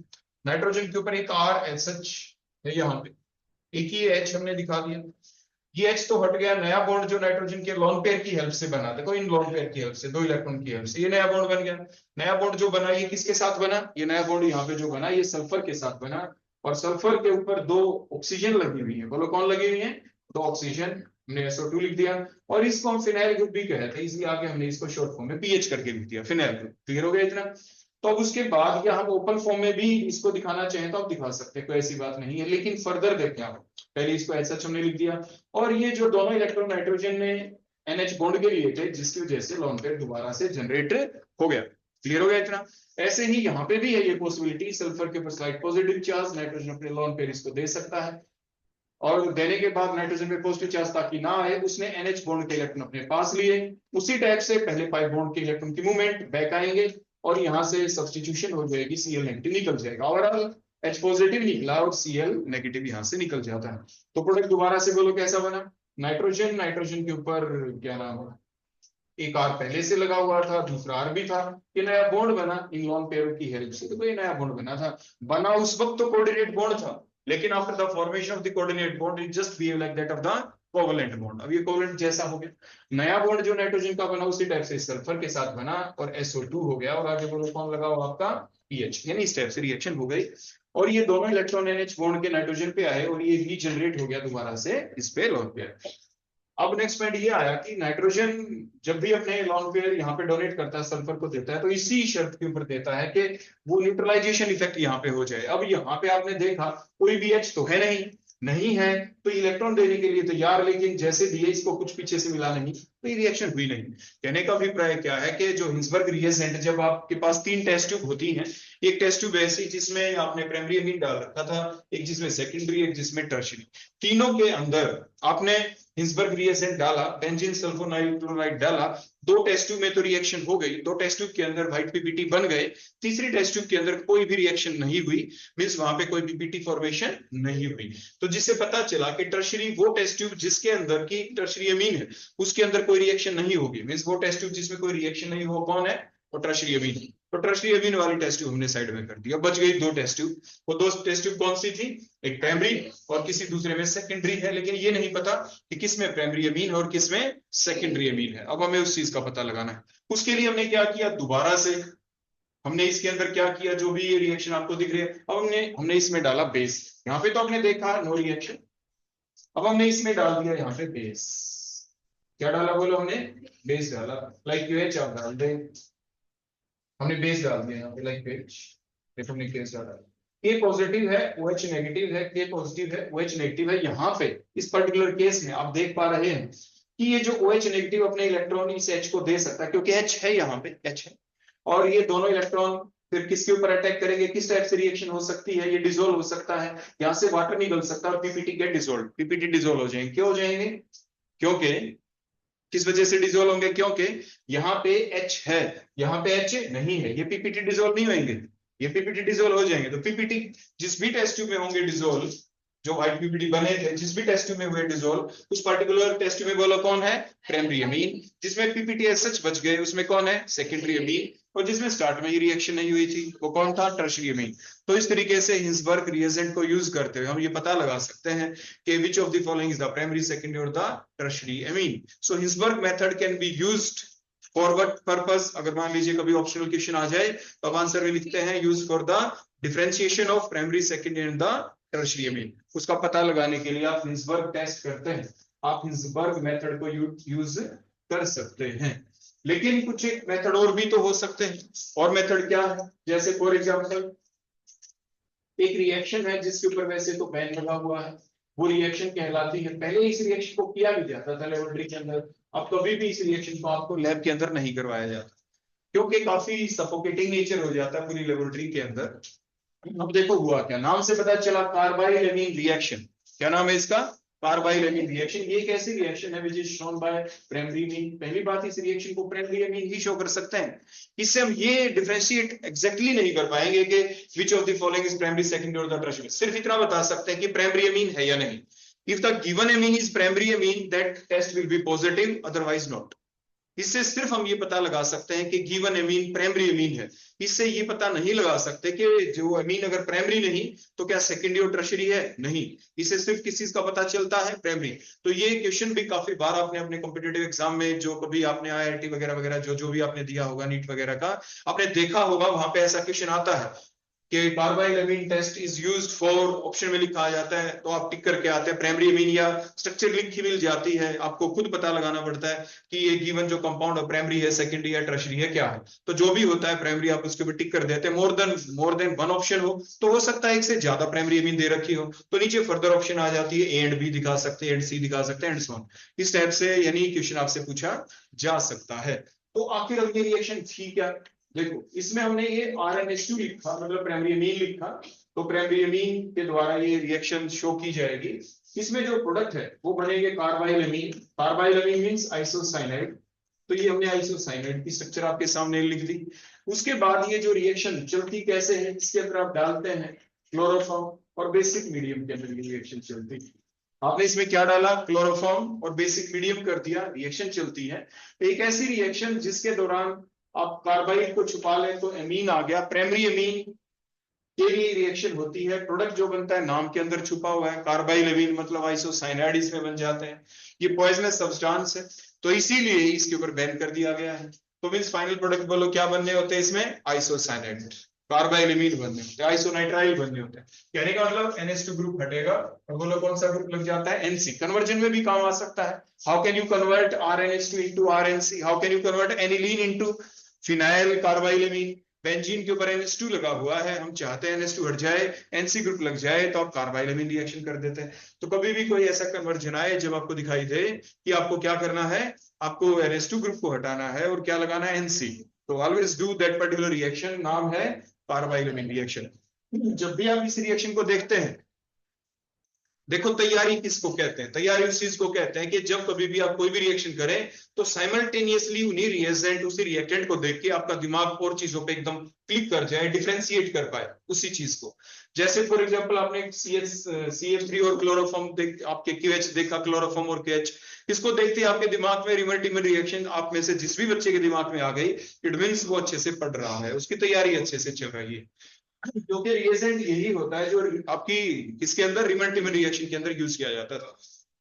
नाइट्रोजन के ऊपर एक RSH है, यहाँ पे एक ही H हमने दिखा दिया, ये H तो हट गया, नया बॉन्ड जो नाइट्रोजन के लॉन पेयर की हेल्प से बना, देखो इन लॉन पेयर की हेल्प से, दो इलेक्ट्रॉन की हेल्प से ये नया बॉन्ड बन गया। नया बॉन्ड जो बना ये किसके साथ बना, ये नया बॉन्ड यहाँ पे जो बना ये सल्फर के साथ बना, और सल्फर के ऊपर दो ऑक्सीजन लगी हुई है, बोलो कौन लगी हुई है, दो ऑक्सीजन, हमने SO2 लिख दिया, और इसको हम फिनाइल ग्रुप भी कहते हैं, इसलिए आगे हमने इसको शॉर्ट फॉर्म में PH करके लिख दिया, फिनाइल ग्रुप। क्लियर हो गया इतना। तो अब उसके बाद या हम ओपन फॉर्म में भी इसको दिखाना चाहें तो आप दिखा सकते हैं, कोई ऐसी बात नहीं है, लेकिन फर्दर देखें आप, पहले इसको SH हमने लिख दिया, और ये जो दोनों इलेक्ट्रॉन नाइट्रोजन ने NH बॉन्ड के लिए थे, जिसकी वजह से लॉन पेयर दोबारा से जनरेट हो गया। क्लियर हो गया इतना। ऐसे ही यहाँ पे भी है ये पॉसिबिलिटी, सल्फर के ऊपर स्लाइड पॉजिटिव चार्ज, नाइट्रोजन अपने लॉन पेयर इसको दे सकता है, और देने के बाद नाइट्रोजन पे पॉजिटिव चार्ज ताकि ना आए, उसने NH बॉन्ड के इलेक्ट्रॉन अपने पास लिए, उसी टाइप से पहले पाई बॉन्ड के इलेक्ट्रॉन की मूवमेंट बैक आएंगे और यहाँ से सब्स्टिट्यूशन हो जाएगी, Cl नेगेटिव निकल जाएगा, ओवरऑल H पॉजिटिव निकला और Cl नेगेटिव यहाँ से निकल जाता है। तो प्रोडक्ट दोबारा से बोलो कैसा बना, नाइट्रोजन, नाइट्रोजन के ऊपर क्या नाम है एक आर पहले से लगा हुआ था, दूसरा आर भी था, ये नया बॉन्ड बना इन लॉन पेयर की हेल्प से, तो ये नया बॉन्ड बना था। बना उस वक्त तो कोऑर्डिनेट बॉन्ड था, लेकिन after the formation of the coordinate bond it just behave like that of the covalent bond. अब ये कोवलेंट जैसा हो गया, नया बॉन्ड जो नाइट्रोजन का बना उसी टाइप से सल्फर के साथ बना और SO2 हो गया, और आगे बोलो कौन लगा हुआ आपका पीएच, यानी इस टाइप से रिएक्शन हो गई, और ये दोनों इलेक्ट्रॉन NH बॉन्ड के नाइट्रोजन पे आए और ये रीजनरेट हो गया दोबारा से इस पे लोन पेयर। अब नेक्स्ट पॉइंट ये आया कि नाइट्रोजन जब भी अपने लॉन पेयर यहाँ पे डोनेट करता है, सल्फर को देता है, तो इसी शर्त के ऊपर देता है कि वो न्यूट्रलाइजेशन इफेक्ट यहाँ पे हो जाए। अब यहाँ पे आपने देखा कोई भी H तो है नहीं है तो इलेक्ट्रॉन देने के लिए तैयार, लेकिन जैसे दिए इसको कुछ पीछे से मिला नहीं, तो ये रिएक्शन हुई नहीं। कहने का अभिप्राय क्या है कि जो हिंसबर्ग रिएजेंट, जब आपके पास 3 टेस्ट ट्यूब होती हैं, एक टेस्ट ट्यूब ऐसी जिसमें आपने प्राइमरी अमीन डाल रखा था, एक जिसमें सेकेंडरी, एक जिसमें टर्शियरी, तीनों के अंदर आपने हिंसबर्ग रिएजेंट डाला, बेंजीन सल्फोनाइल क्लोराइड डाला, 2 टेस्ट ट्यूब में तो रिएक्शन हो गई, 2 टेस्ट ट्यूब के अंदर व्हाइट पीपीटी बन गए, तीसरी टेस्ट ट्यूब के अंदर कोई भी रिएक्शन नहीं हुई, मींस वहां पे कोई पीपीटी फॉर्मेशन नहीं हुई। तो जिससे पता चला कि टर्शियरी वो टेस्ट ट्यूब जिसके अंदर की टर्शियरी अमीन है उसके अंदर कोई रिएक्शन नहीं होगी, मींस वो टेस्ट ट्यूब जिसमें कोई रिएक्शन नहीं हो कौन है, वो टर्शियरी अमीन। तो टर्शियरी अमीन वाली टेस्ट ट्यूब हमने साइड में कर दी, अब बच गई 2 टेस्ट ट्यूब। वो 2 टेस्ट ट्यूब कौन सी थी, एक प्राइमरी और किसी दूसरे में सेकेंडरी है, लेकिन ये नहीं पता कि किसमें प्राइमरी अमीन और किसमें सेकेंडरी अमीन है। अब हमें उस चीज का पता लगाना है। उसके लिए हमने क्या किया, दोबारा से हमने इसके अंदर क्या किया, जो भी ये रिएक्शन आपको दिख रही है, अब हमने इसमें डाला बेस। यहाँ पे तो आपने देखा नो रिएक्शन, अब हमने इसमें डाल दिया यहाँ पे बेस। क्या डाला बोलो, हमने बेस डाला, लाइक QH आप डाल दे, हमने बेस डाल दिया यहाँ पे लाइक QH, देखो हमने केस डाला, K पॉजिटिव है OH नेगेटिव है, K पॉजिटिव है OH नेगेटिव है। यहाँ पे इस पर्टिकुलर केस में आप देख पा रहे हैं कि ये जो OH नेगेटिव अपने इलेक्ट्रॉन इस H को दे सकता है, क्योंकि H है, यहाँ पे H है, और ये दोनों इलेक्ट्रॉन फिर किसके ऊपर अटैक करेंगे, किस टाइप से रिएक्शन हो सकती है, ये डिसोल्व हो सकता है, यहाँ से वाटर निकल सकता है और PPT get dissolve, PPT dissolve हो जाएंगे। क्यों हो जाएंगे, क्योंकि किस वजह से डिसोल्व होंगे, क्योंकि यहाँ पे H है, यहाँ पे H नहीं है, ये पीपीटी डिसोल्व नहीं होंगे, ये पीपीटी डिसोल्व हो जाएंगे। तो पीपीटी जिस भी टेस्ट ट्यूब में होंगे डिसोल्व, जो व्हाइट पीपीटी बने थे जिस भी टेस्ट ट्यूब में हुए डिसोल्व, उस पर्टिकुलर टेस्ट ट्यूब में बोलो कौन है, प्राइमरी अमीन। जिसमें पीपीटी एज सच बच गए उसमें कौन है, सेकेंडरी अमीन। और जिसमें स्टार्ट में ये रिएक्शन नहीं हुई थी वो कौन था, टर्शियरी अमीन। तो इस तरीके से हिंसबर्ग रिएजेंट को यूज करते हुए हम ये पता लगा सकते हैं कि which of the following is the primary, secondary और the tertiary amine. So Hinsberg method can be used for what purpose. अगर मान लीजिए कभी ऑप्शनल क्वेश्चन आ जाए तो आप आंसर में लिखते हैं use for the differentiation of primary, secondary and the tertiary amine. उसका पता लगाने के लिए आप हिंसबर्ग टेस्ट करते हैं, आप हिंसबर्ग मेथड को यूज कर सकते हैं। लेकिन कुछ एक मेथड और भी तो हो सकते हैं। और मेथड क्या है, जैसे फॉर एग्जांपल एक रिएक्शन है जिसके ऊपर वैसे तो बैन लगा हुआ है, वो रिएक्शन कहलाती है, पहले इस रिएक्शन को किया भी जाता था लेबोरेटरी के अंदर, अब कभी भी इस रिएक्शन को आपको लैब के अंदर नहीं करवाया जाता, क्योंकि काफी सफोकेटिंग नेचर हो जाता है पूरी लेबोरेटरी के अंदर। अब देखो हुआ क्या, नाम से पता चला कार्बाइल अमीन रिएक्शन। क्या नाम है इसका, कार्बाइल अमीन रिएक्शन। ये एक ऐसी रिएक्शन है which is shown by primary amine. पहली बात, इस रिएक्शन को प्राइमरी अमीन ही शो कर सकते हैं। इससे हम ये डिफरेंशिएट एग्जैक्टली नहीं कर पाएंगे कि which of the following is primary, secondary और द टर्शियरी। सिर्फ इतना बता सकते हैं कि प्राइमरी अमीन है या नहीं। If the given amine is primary amine that test will be positive, otherwise not. इससे सिर्फ हम ये पता लगा सकते हैं कि गिवन अमीन प्राइमरी अमीन है। इससे ये पता नहीं लगा सकते कि जो अमीन अगर प्राइमरी नहीं तो क्या सेकेंडरी और टर्शियरी है, नहीं। इससे सिर्फ किस चीज का पता चलता है, प्राइमरी। तो ये क्वेश्चन भी काफी बार आपने अपने कॉम्पिटिटिव एग्जाम में, जो कभी आपने IIT वगैरह वगैरह जो भी आपने दिया होगा, नीट वगैरह का, आपने देखा होगा, वहां पे ऐसा क्वेश्चन आता है कि carbylamine test is used for, option में लिखा आ जाता है तो आप टिक करके आते हैं प्राइमरी अमीन, या स्ट्रक्चर लिखी मिल जाती है, आपको खुद पता लगाना पड़ता है कि ये गिवन जो कंपाउंड प्राइमरी है, सेकेंडरी या टर्शियरी है, क्या है। तो जो भी होता है प्राइमरी आप उसके ऊपर टिक कर देते हैं। मोर देन वन ऑप्शन हो तो हो सकता है एक से ज्यादा प्राइमरी अमीन दे रखी हो, तो नीचे फर्दर ऑप्शन आ जाती है, A एंड B दिखा सकते हैं, एंड C दिखा सकते हैं, एंड सो ऑन। इस टाइप से यानी क्वेश्चन आपसे पूछा जा सकता है। तो आखिर अब ये रिएक्शन थी क्या, देखो इसमें हमने ये RNH2 लिखा, मतलब प्राइमरी अमीन लिखा, तो प्राइमरी अमीन के द्वारा ये रिएक्शन शो की जाएगी। इसमें जो प्रोडक्ट है वो बनेंगे कार्बाइल अमीन। कार्बाइल अमीन मींस आइसोसाइनाइड, तो ये हमने आइसोसाइनाइड की स्ट्रक्चर आपके सामने लिख दी। उसके बाद ये जो रिएक्शन चलती कैसे है, इसके अंदर आप डालते हैं क्लोरोफॉर्म, और बेसिक मीडियम के अंदर ये रिएक्शन चलती है। आपने इसमें क्या डाला, क्लोरोफॉर्म और बेसिक मीडियम कर दिया, रिएक्शन चलती है। एक ऐसी रिएक्शन जिसके दौरान आप कार्बाइड को छुपा लें तो एमीन आ गया, प्राइमरी एमीन के लिए रिएक्शन होती है, प्रोडक्ट जो बनता है नाम के अंदर छुपा हुआ है, कार्बाइल एमीन मतलब आइसोसाइनाइड इसमें बन जाते हैं। ये पॉइजनस सब्सटेंस है, तो इसीलिए इसके ऊपर बैन कर दिया गया है। तो मींस फाइनल प्रोडक्ट बोलो क्या बनने होते हैं इसमें, आइसोसाइनाइड, कार्बाइल एमीन बनने होते हैं, आइसोनाइट्राइल बनने होते हैं। कहने का मतलब NH2 ग्रुप हटेगा और बोलो कौन सा ग्रुप लग जाता है, NC। कन्वर्जन में भी काम आ सकता है। How can you convert RNH2 into RNC, how can you convert aniline into phenyl carbyl amine. Benzene के ऊपर NH2 लगा हुआ है, हम चाहते हैं NH2 हट जाए, NC ग्रुप लग जाए, तो आप कार्बाइल एमीन रिएक्शन कर देते हैं। तो कभी भी कोई ऐसा कन्वर्जन आए जब आपको दिखाई दे कि आपको क्या करना है, आपको NH2 ग्रुप को हटाना है और क्या लगाना है, NC, तो always do that particular reaction, नाम है कार्बाइल एमीन रिएक्शन। जब भी आप इस रिएक्शन को देखते हैं, देखो तैयारी किसको कहते हैं, तैयारी उस चीज को कहते हैं कि जब कभी भी आप कोई भी रिएक्शन करें तो साइमल्टेनियसली उन्हीं रिएजेंट, उसी रिएक्टेंट को देख के आपका दिमाग और चीजों पे एकदम क्लिक कर जाए, डिफरेंशिएट कर पाए उसी चीज को। जैसे फॉर एग्जांपल आपने CH3 और क्लोरोफॉर्म देख, आपके QH देखा, क्लोरोफॉर्म और KH, इसको देखते ही आपके दिमाग में रिवर्टिबल रिएक्शन आप में से जिस भी बच्चे के दिमाग में आ गई, इट मींस वो अच्छे से पढ़ रहा है, उसकी तैयारी अच्छे से चल रही है। क्योंकि रिएजेंट यही होता है जो आपकी इसके अंदर रिवर्टिबल रिएक्शन के अंदर यूज किया जाता था।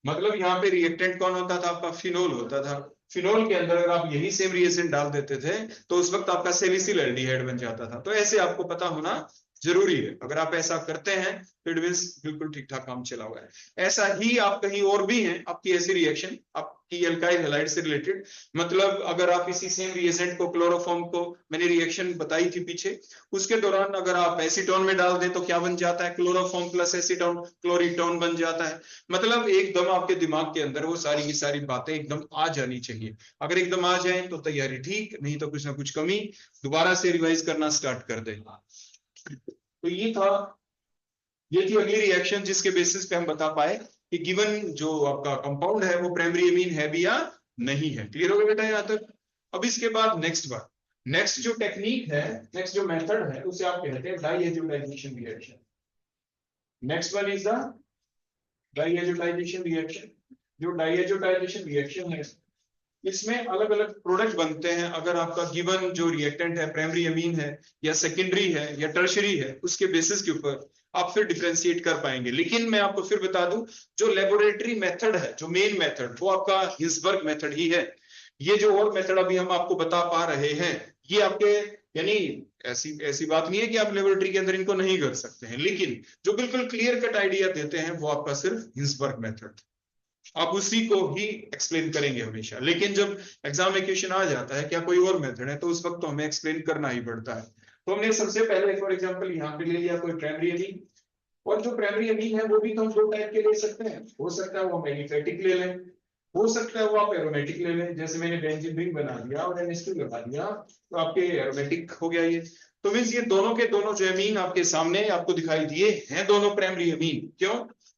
मतलब यहाँ पे रिएक्टेंट कौन होता था, आपका फिनोल होता था। फिनोल के अंदर अगर आप यही सेम रिएजेंट डाल देते थे तो उस वक्त आपका सेलिसिल एल्डिहाइड बन जाता था। तो ऐसे आपको पता होना जरूरी है, अगर आप ऐसा करते हैं तो इट मींस बिल्कुल ठीक ठाक काम चला हुआ है। ऐसा ही आप कहीं और भी हैं आपकी ऐसी रिएक्शन आपकी एल्काइल हैलाइड से रिलेटेड, मतलब अगर आप इसी सेम रिएजेंट को, क्लोरोफॉर्म को, मैंने रिएक्शन बताई थी पीछे, उसके दौरान अगर आप एसीटोन में डाल दें तो क्या बन जाता है, क्लोरोफॉर्म प्लस एसीटोन, क्लोरीटोन बन जाता है। मतलब एकदम आपके दिमाग के अंदर वो सारी की सारी बातें एकदम आ जानी चाहिए। अगर एकदम आ जाए तो तैयारी ठीक, नहीं तो कुछ ना कुछ कमी, दोबारा से रिवाइज करना स्टार्ट कर देगा। तो ये थी अगली रिएक्शन जिसके बेसिस पे हम बता पाए कि गिवन जो आपका कंपाउंड है वो प्राइमरी एमीन है भी या नहीं है। क्लियर हो गया बेटा यहाँ तक। अब इसके बाद नेक्स्ट जो टेक्निक है, नेक्स्ट जो मेथड है, उसे आप कहते हैं diazotisation reaction. Next one is the diazotisation reaction. जो डाइएजुटाइजेशन रिएक्शन है इसमें अलग अलग प्रोडक्ट बनते हैं। अगर आपका गिवन जो रिएक्टेंट है प्राइमरी एमीन है या सेकेंडरी है या टर्शरी है, उसके बेसिस के ऊपर आप फिर डिफरेंशिएट कर पाएंगे। लेकिन मैं आपको फिर बता दूं, जो लेबोरेटरी मेथड है, जो मेन मेथड, वो आपका हिल्सबर्ग मेथड ही है। ये जो और मेथड अभी हम आपको बता पा रहे हैं, ये आपके, यानी ऐसी बात नहीं है कि आप लेबोरेटरी के अंदर इनको नहीं कर सकते हैं, लेकिन जो बिल्कुल क्लियर कट आइडिया देते हैं वो आपका सिर्फ हिल्सबर्ग मेथड, आप उसी को ही एक्सप्लेन करेंगे हमेशा। लेकिन जब एग्जाम में क्वेश्चन आ जाता है क्या कोई और मेथड है, तो उस वक्त तो हमें एक्सप्लेन करना ही पड़ता है। तो हमने सबसे पहले फॉर एग्जांपल यहाँ पे ले लिया कोई प्राइमरी एमीन, और जो प्राइमरी एमीन है वो भी तो हम दो टाइप के ले सकते हैं। हो सकता है वो हम एलिफेटिक ले लें, हो सकता है वो आप एरोमेटिक ले लें। जैसे मैंने बेंजीन रिंग बना दिया और NH2 लगा दिया तो आपके एरोमेटिक हो गया ये। तो मींस ये दोनों के दोनों जो एमीन आपके सामने आपको दिखाई दिए हैं, दोनों प्राइमरी एमीन। क्यों?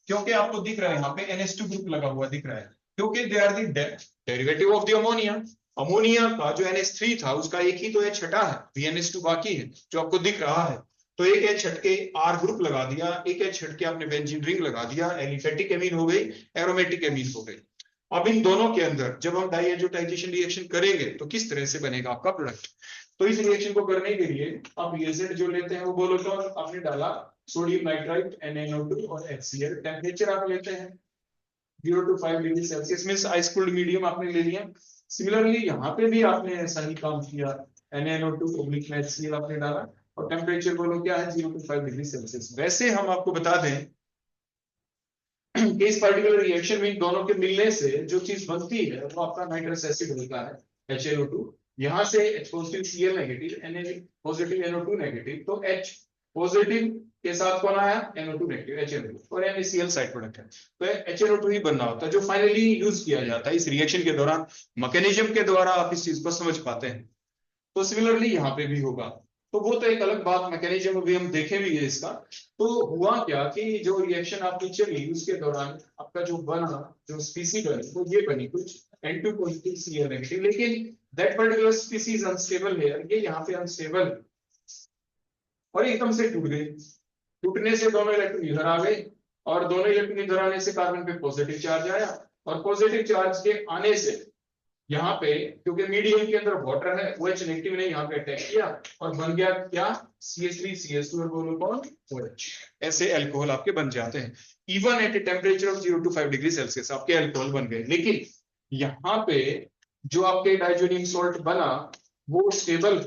क्योंकि आपको दिख रहा है यहाँ पे NH2 ग्रुप लगा हुआ दिख रहा है, क्योंकि they are the derivative of the ammonia. Ammonia का जो NH3 था उसका एक ही तो H हटा है, VNH2 बाकी है जो आपको दिख रहा है। तो एक H हटके R ग्रुप लगा दिया, एक H हटके आपने बेंजीन रिंग लगा दिया, एलिफेटिक एमीन हो गई, एरोमेटिक एमीन हो गई। अब इन दोनों के अंदर जब हम डाइएजुटाइजेशन रिएक्शन करेंगे तो किस तरह से बनेगा आपका प्रोडक्ट। तो इस रिएक्शन को करने के लिए आप रिएजेंट जो लेते हैं वो बोलोटोन आपने डाला, सोडियम नाइट्राइट NaNO2 और HCl। टेम्परेचर आप लेते हैं 0 to 5 डिग्री सेल्सियस में आइस कूल्ड मीडियम आपने ले लिया। सिमिलरली यहाँ पे भी आपने ऐसा ही काम किया, NaNO2 में HCl आपने डाला और टेम्परेचर बोलो क्या है, 0 to 5 डिग्री सेल्सियस। वैसे हम आपको बता दें कि इस पर्टिकुलर रिएक्शन में दोनों के मिलने से जो चीज बनती है वो आपका नाइट्रस एसिड होता है, HNO2। यहाँ से H positive Cl negative, Na positive NO2 negative, तो H पॉजिटिव के साथ कौन आया, NO2 नेगेटिव, HNO2, और NaCl साइड प्रोडक्ट है। तो HNO2 ही बनना होता है जो फाइनली यूज किया जाता है इस रिएक्शन के दौरान। मैकेनिज्म के द्वारा आप इस चीज को समझ पाते हैं। तो सिमिलरली यहाँ पे भी होगा। तो वो तो एक अलग बात, मैकेनिज्म भी हम देखे भी है इसका। तो हुआ क्या कि जो रिएक्शन आपकी चली उसके दौरान आपका जो बना, जो स्पीसी बनी वो ये बनी कुछ N2 पॉजिटिव Cl नेगेटिव, लेकिन दैट पर्टिकुलर स्पीसीज अनस्टेबल है, ये यहाँ पे अनस्टेबल और एकदम से टूट गई। टूटने से दोनों इलेक्ट्रॉन इधर आ गए और दोनों इलेक्ट्रॉन इधर आने से कार्बन पे पॉजिटिव चार्ज आया, और पॉजिटिव चार्ज के आने से यहाँ पे क्योंकि मीडियम के अंदर वाटर है, OH नेगेटिव ने यहाँ पे अटैक किया और बन गया क्या, CH3CH2 और बोलो कौन, OH। ऐसे अल्कोहल आपके बन जाते हैं even at a temperature of 0 to 5 degree Celsius आपके अल्कोहल बन गए। लेकिन यहाँ पे जो आपके डाइजोनियम सॉल्ट बना वो स्टेबल,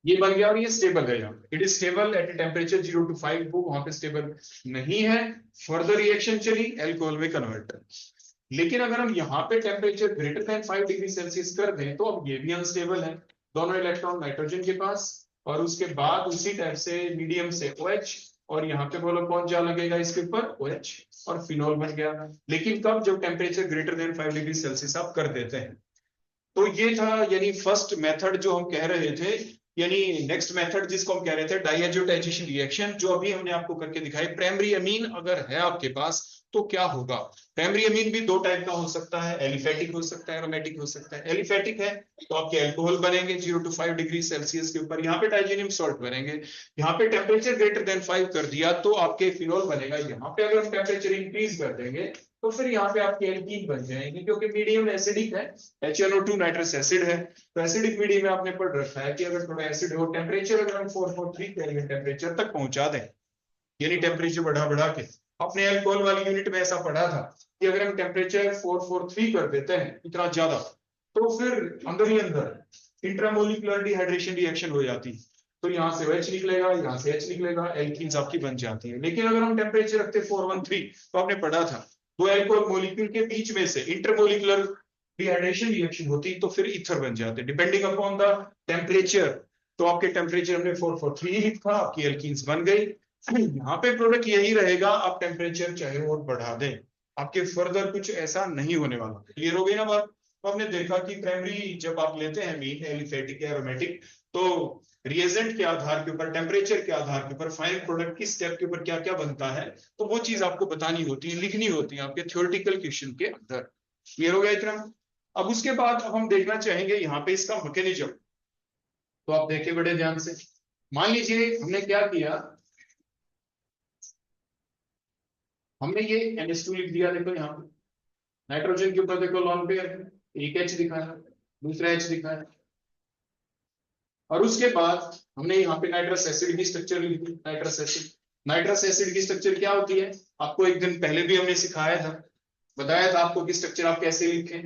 ये बन गया और ये स्टेबल है। यहाँ it is stable at a temperature 0 to 5, वो वहां पे स्टेबल नहीं है, फर्दर रिएक्शन चली अल्कोहल में कन्वर्ट। लेकिन अगर हम यहाँ पे temperature greater than 5 degree Celsius कर दें तो अब ये भी अनस्टेबल है, दोनों इलेक्ट्रॉन नाइट्रोजन के पास, और उसके बाद उसी टाइप से मीडियम से OH, और यहाँ पे बोलो कौन जा लगेगा इसके ऊपर, OH, और फिनोल बन गया। लेकिन कब, जब temperature greater than 5 degree Celsius आप कर देते हैं। तो ये था यानी फर्स्ट मेथड जो हम कह रहे थे, यानी नेक्स्ट मेथड जिसको हम कह रहे थे डाइएजोटाइजेशन रिएक्शन, जो अभी हमने आपको करके दिखाई। प्राइमरी अमीन अगर है आपके पास तो क्या होगा, प्राइमरी अमीन भी दो टाइप का हो सकता है, एलिफेटिक हो सकता है, एरोमेटिक हो सकता है। एलिफेटिक है तो आपके अल्कोहल बनेंगे 0 to 5 डिग्री सेल्सियस के ऊपर, यहाँ पे डाइजेनियम सॉल्ट बनेंगे। यहाँ पे टेम्परेचर ग्रेटर देन 5 कर दिया तो आपके फिनोल बनेगा। यहाँ पे अगर हम टेम्परेचर इंक्रीज कर देंगे तो फिर यहाँ पे आपके एल्कीन बन जाएंगे, क्योंकि मीडियम एसिडिक है, HNO2 नाइट्रस एसिड है। तो एसिडिक मीडियम में आपने पढ़ रखा है कि अगर थोड़ा एसिड हो, टेम्परेचर अगर हम 443 केल्विन टेम्परेचर तक पहुंचा दें, यानी टेम्परेचर बढ़ा बढ़ा के, अपने अल्कोहल वाली यूनिट में ऐसा पढ़ा था कि अगर हम टेम्परेचर 443 कर देते हैं इतना ज्यादा, तो फिर अंदर ही अंदर इंट्रामोलिकुलर डिहाइड्रेशन रिएक्शन हो जाती है। तो यहाँ से OH निकलेगा, यहाँ से H निकलेगा, एल्कीन्स आपकी बन जाती है। लेकिन अगर हम टेम्परेचर रखते 413, तो आपने पढ़ा था दो अल्कोहल मॉलिक्यूल के बीच में से इंटरमोलिकुलर डिहाइड्रेशन रिएक्शन होती तो फिर ईथर बन जाते डिपेंडिंग अपॉन द टेम्परेचर। तो आपके टेम्परेचर हमने 443 लिखा, आपकी एल्कीन्स बन गई। यहाँ पे प्रोडक्ट यही रहेगा, आप टेम्परेचर चाहे और बढ़ा दें, आपके फर्दर कुछ ऐसा नहीं होने वाला। क्लियर हो गई ना बात। तो आपने देखा कि प्राइमरी जब आप लेते हैं मीन, एलिफेटिक या एरोमेटिक, तो रिएजेंट के आधार के ऊपर, टेम्परेचर के आधार के ऊपर, फाइनल प्रोडक्ट की स्टेप के ऊपर क्या क्या बनता है, तो वो चीज आपको बतानी होती है, लिखनी होती है आपके थ्योरेटिकल क्वेश्चन के अंदर। क्लियर हो गया इतना। अब उसके बाद अब हम देखना चाहेंगे यहाँ पे इसका मैकेनिज्म। तो आप देखिए बड़े ध्यान से, मान लीजिए हमने क्या किया, हमने ये NH2 लिख दिया, देखो यहाँ पे नाइट्रोजन के ऊपर देखो लॉन पेयर, एक H दिखाया, दूसरा H दिखाया, और उसके बाद हमने यहाँ पे नाइट्रस एसिड की स्ट्रक्चर लिख दी। नाइट्रस एसिड की स्ट्रक्चर क्या होती है, आपको एक दिन पहले भी हमने सिखाया था, बताया था आपको कि स्ट्रक्चर आप कैसे लिखें।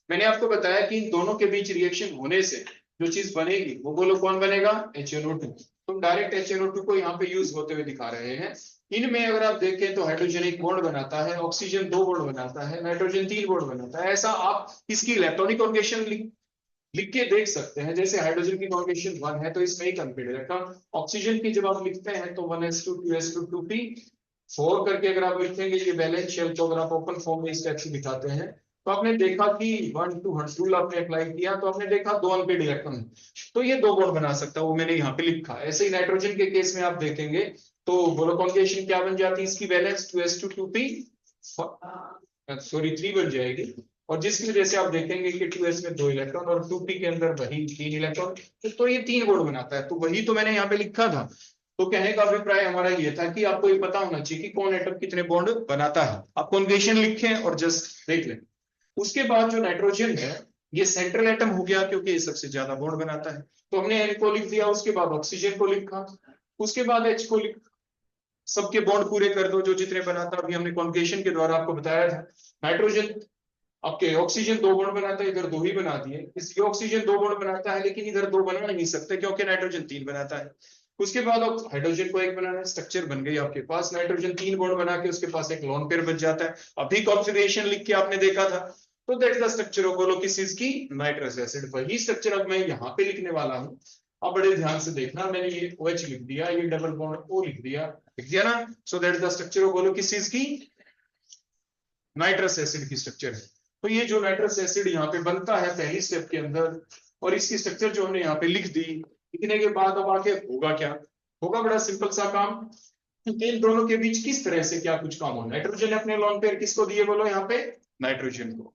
मैंने आपको बताया कि इन दोनों के बीच रिएक्शन होने से जो चीज बनेगी वो बोलो कौन बनेगा, HNO2। तो डायरेक्ट HNO2 को यहाँ पे यूज होते हुए दिखा रहे हैं। इनमें अगर आप देखें तो हाइड्रोजन एक बॉन्ड बनाता है, ऑक्सीजन 2 बॉन्ड बनाता है, नाइट्रोजन 3 बॉन्ड बनाता है। ऐसा आप इसकी इलेक्ट्रॉनिक कॉन्फिगरेशन लिख के देख सकते हैं। जैसे हाइड्रोजन की कॉन्फिगरेशन 1 है तो इसमें एक अनपेड इलेक्ट्रॉन, ऑक्सीजन की जब आप लिखते हैं तो 1s2 2s2 2p4 करके अगर आप लिखेंगे ये वैलेंस शेल को अगर आप ओपन फॉर्म में इस टाइप से दिखाते हैं, तो आपने देखा कि 1 2 रूल आपने अप्लाई किया तो आपने देखा 2 अनपेड इलेक्ट्रॉन, तो ये 2 बॉन्ड बना सकता है, वो मैंने यहाँ पे लिखा। ऐसे ही नाइट्रोजन के केस में आप देखेंगे तो बोलो कॉन्फिगरेशन क्या बन जाती है इसकी, वैलेंस 2s2 2p सॉरी 3 बन जाएगी, और जिसकी वजह से आप देखेंगे कि 2s में 2 इलेक्ट्रॉन और 2p के अंदर वही 3 इलेक्ट्रॉन, तो ये 3 बॉन्ड बनाता है। तो वही तो मैंने यहाँ पे लिखा था। तो कहने का अभिप्राय हमारा ये था कि आपको ये पता होना चाहिए कि कौन एटम कितने बॉन्ड बनाता है। आप कॉन्फिगरेशन लिखें और जस्ट देख लें। उसके बाद जो नाइट्रोजन है ये सेंट्रल एटम हो गया क्योंकि ये सबसे ज्यादा बॉन्ड बनाता है, तो हमने N को लिख दिया, उसके बाद ऑक्सीजन को लिखा, उसके बाद H को लिखा, सबके बॉन्ड पूरे कर दो जो जितने बनाता। अभी हमने कॉन्फिगरेशन के द्वारा आपको बताया था, नाइट्रोजन आपके ऑक्सीजन 2 बॉन्ड बनाता है, इधर 2 ही बना दिए। इसलिए ऑक्सीजन 2 बॉन्ड बनाता है लेकिन इधर 2 बना नहीं सकते क्योंकि नाइट्रोजन 3 बनाता है। उसके बाद हाइड्रोजन को एक बनाना, स्ट्रक्चर बन गई आपके पास, नाइट्रोजन 3 बॉन्ड बना के उसके पास एक लोन पेयर बच जाता है। अभी कॉन्फिगरेशन लिख के आपने देखा था, तो दैट्स द स्ट्रक्चर ऑफ बोलो किस चीज की, नाइट्रस एसिड। वही स्ट्रक्चर अब मैं यहाँ पे लिखने वाला हूँ। अब बड़े ध्यान से देखना, मैंने ये OH लिख दिया, ये डबल बॉन्ड O लिख दिया ना। So that's the structure of बोलो किस चीज की, नाइट्रस एसिड की स्ट्रक्चर है। तो ये जो नाइट्रस एसिड यहाँ पे बनता है पहली स्टेप के अंदर, और इसकी स्ट्रक्चर जो हमने यहाँ पे लिख दी, लिखने के बाद अब आके होगा क्या, होगा बड़ा सिंपल सा काम। इन दोनों के बीच किस तरह से क्या कुछ काम हो, नाइट्रोजन ने अपने लोन पेयर किसको दिए बोलो यहाँ पे, नाइट्रोजन को,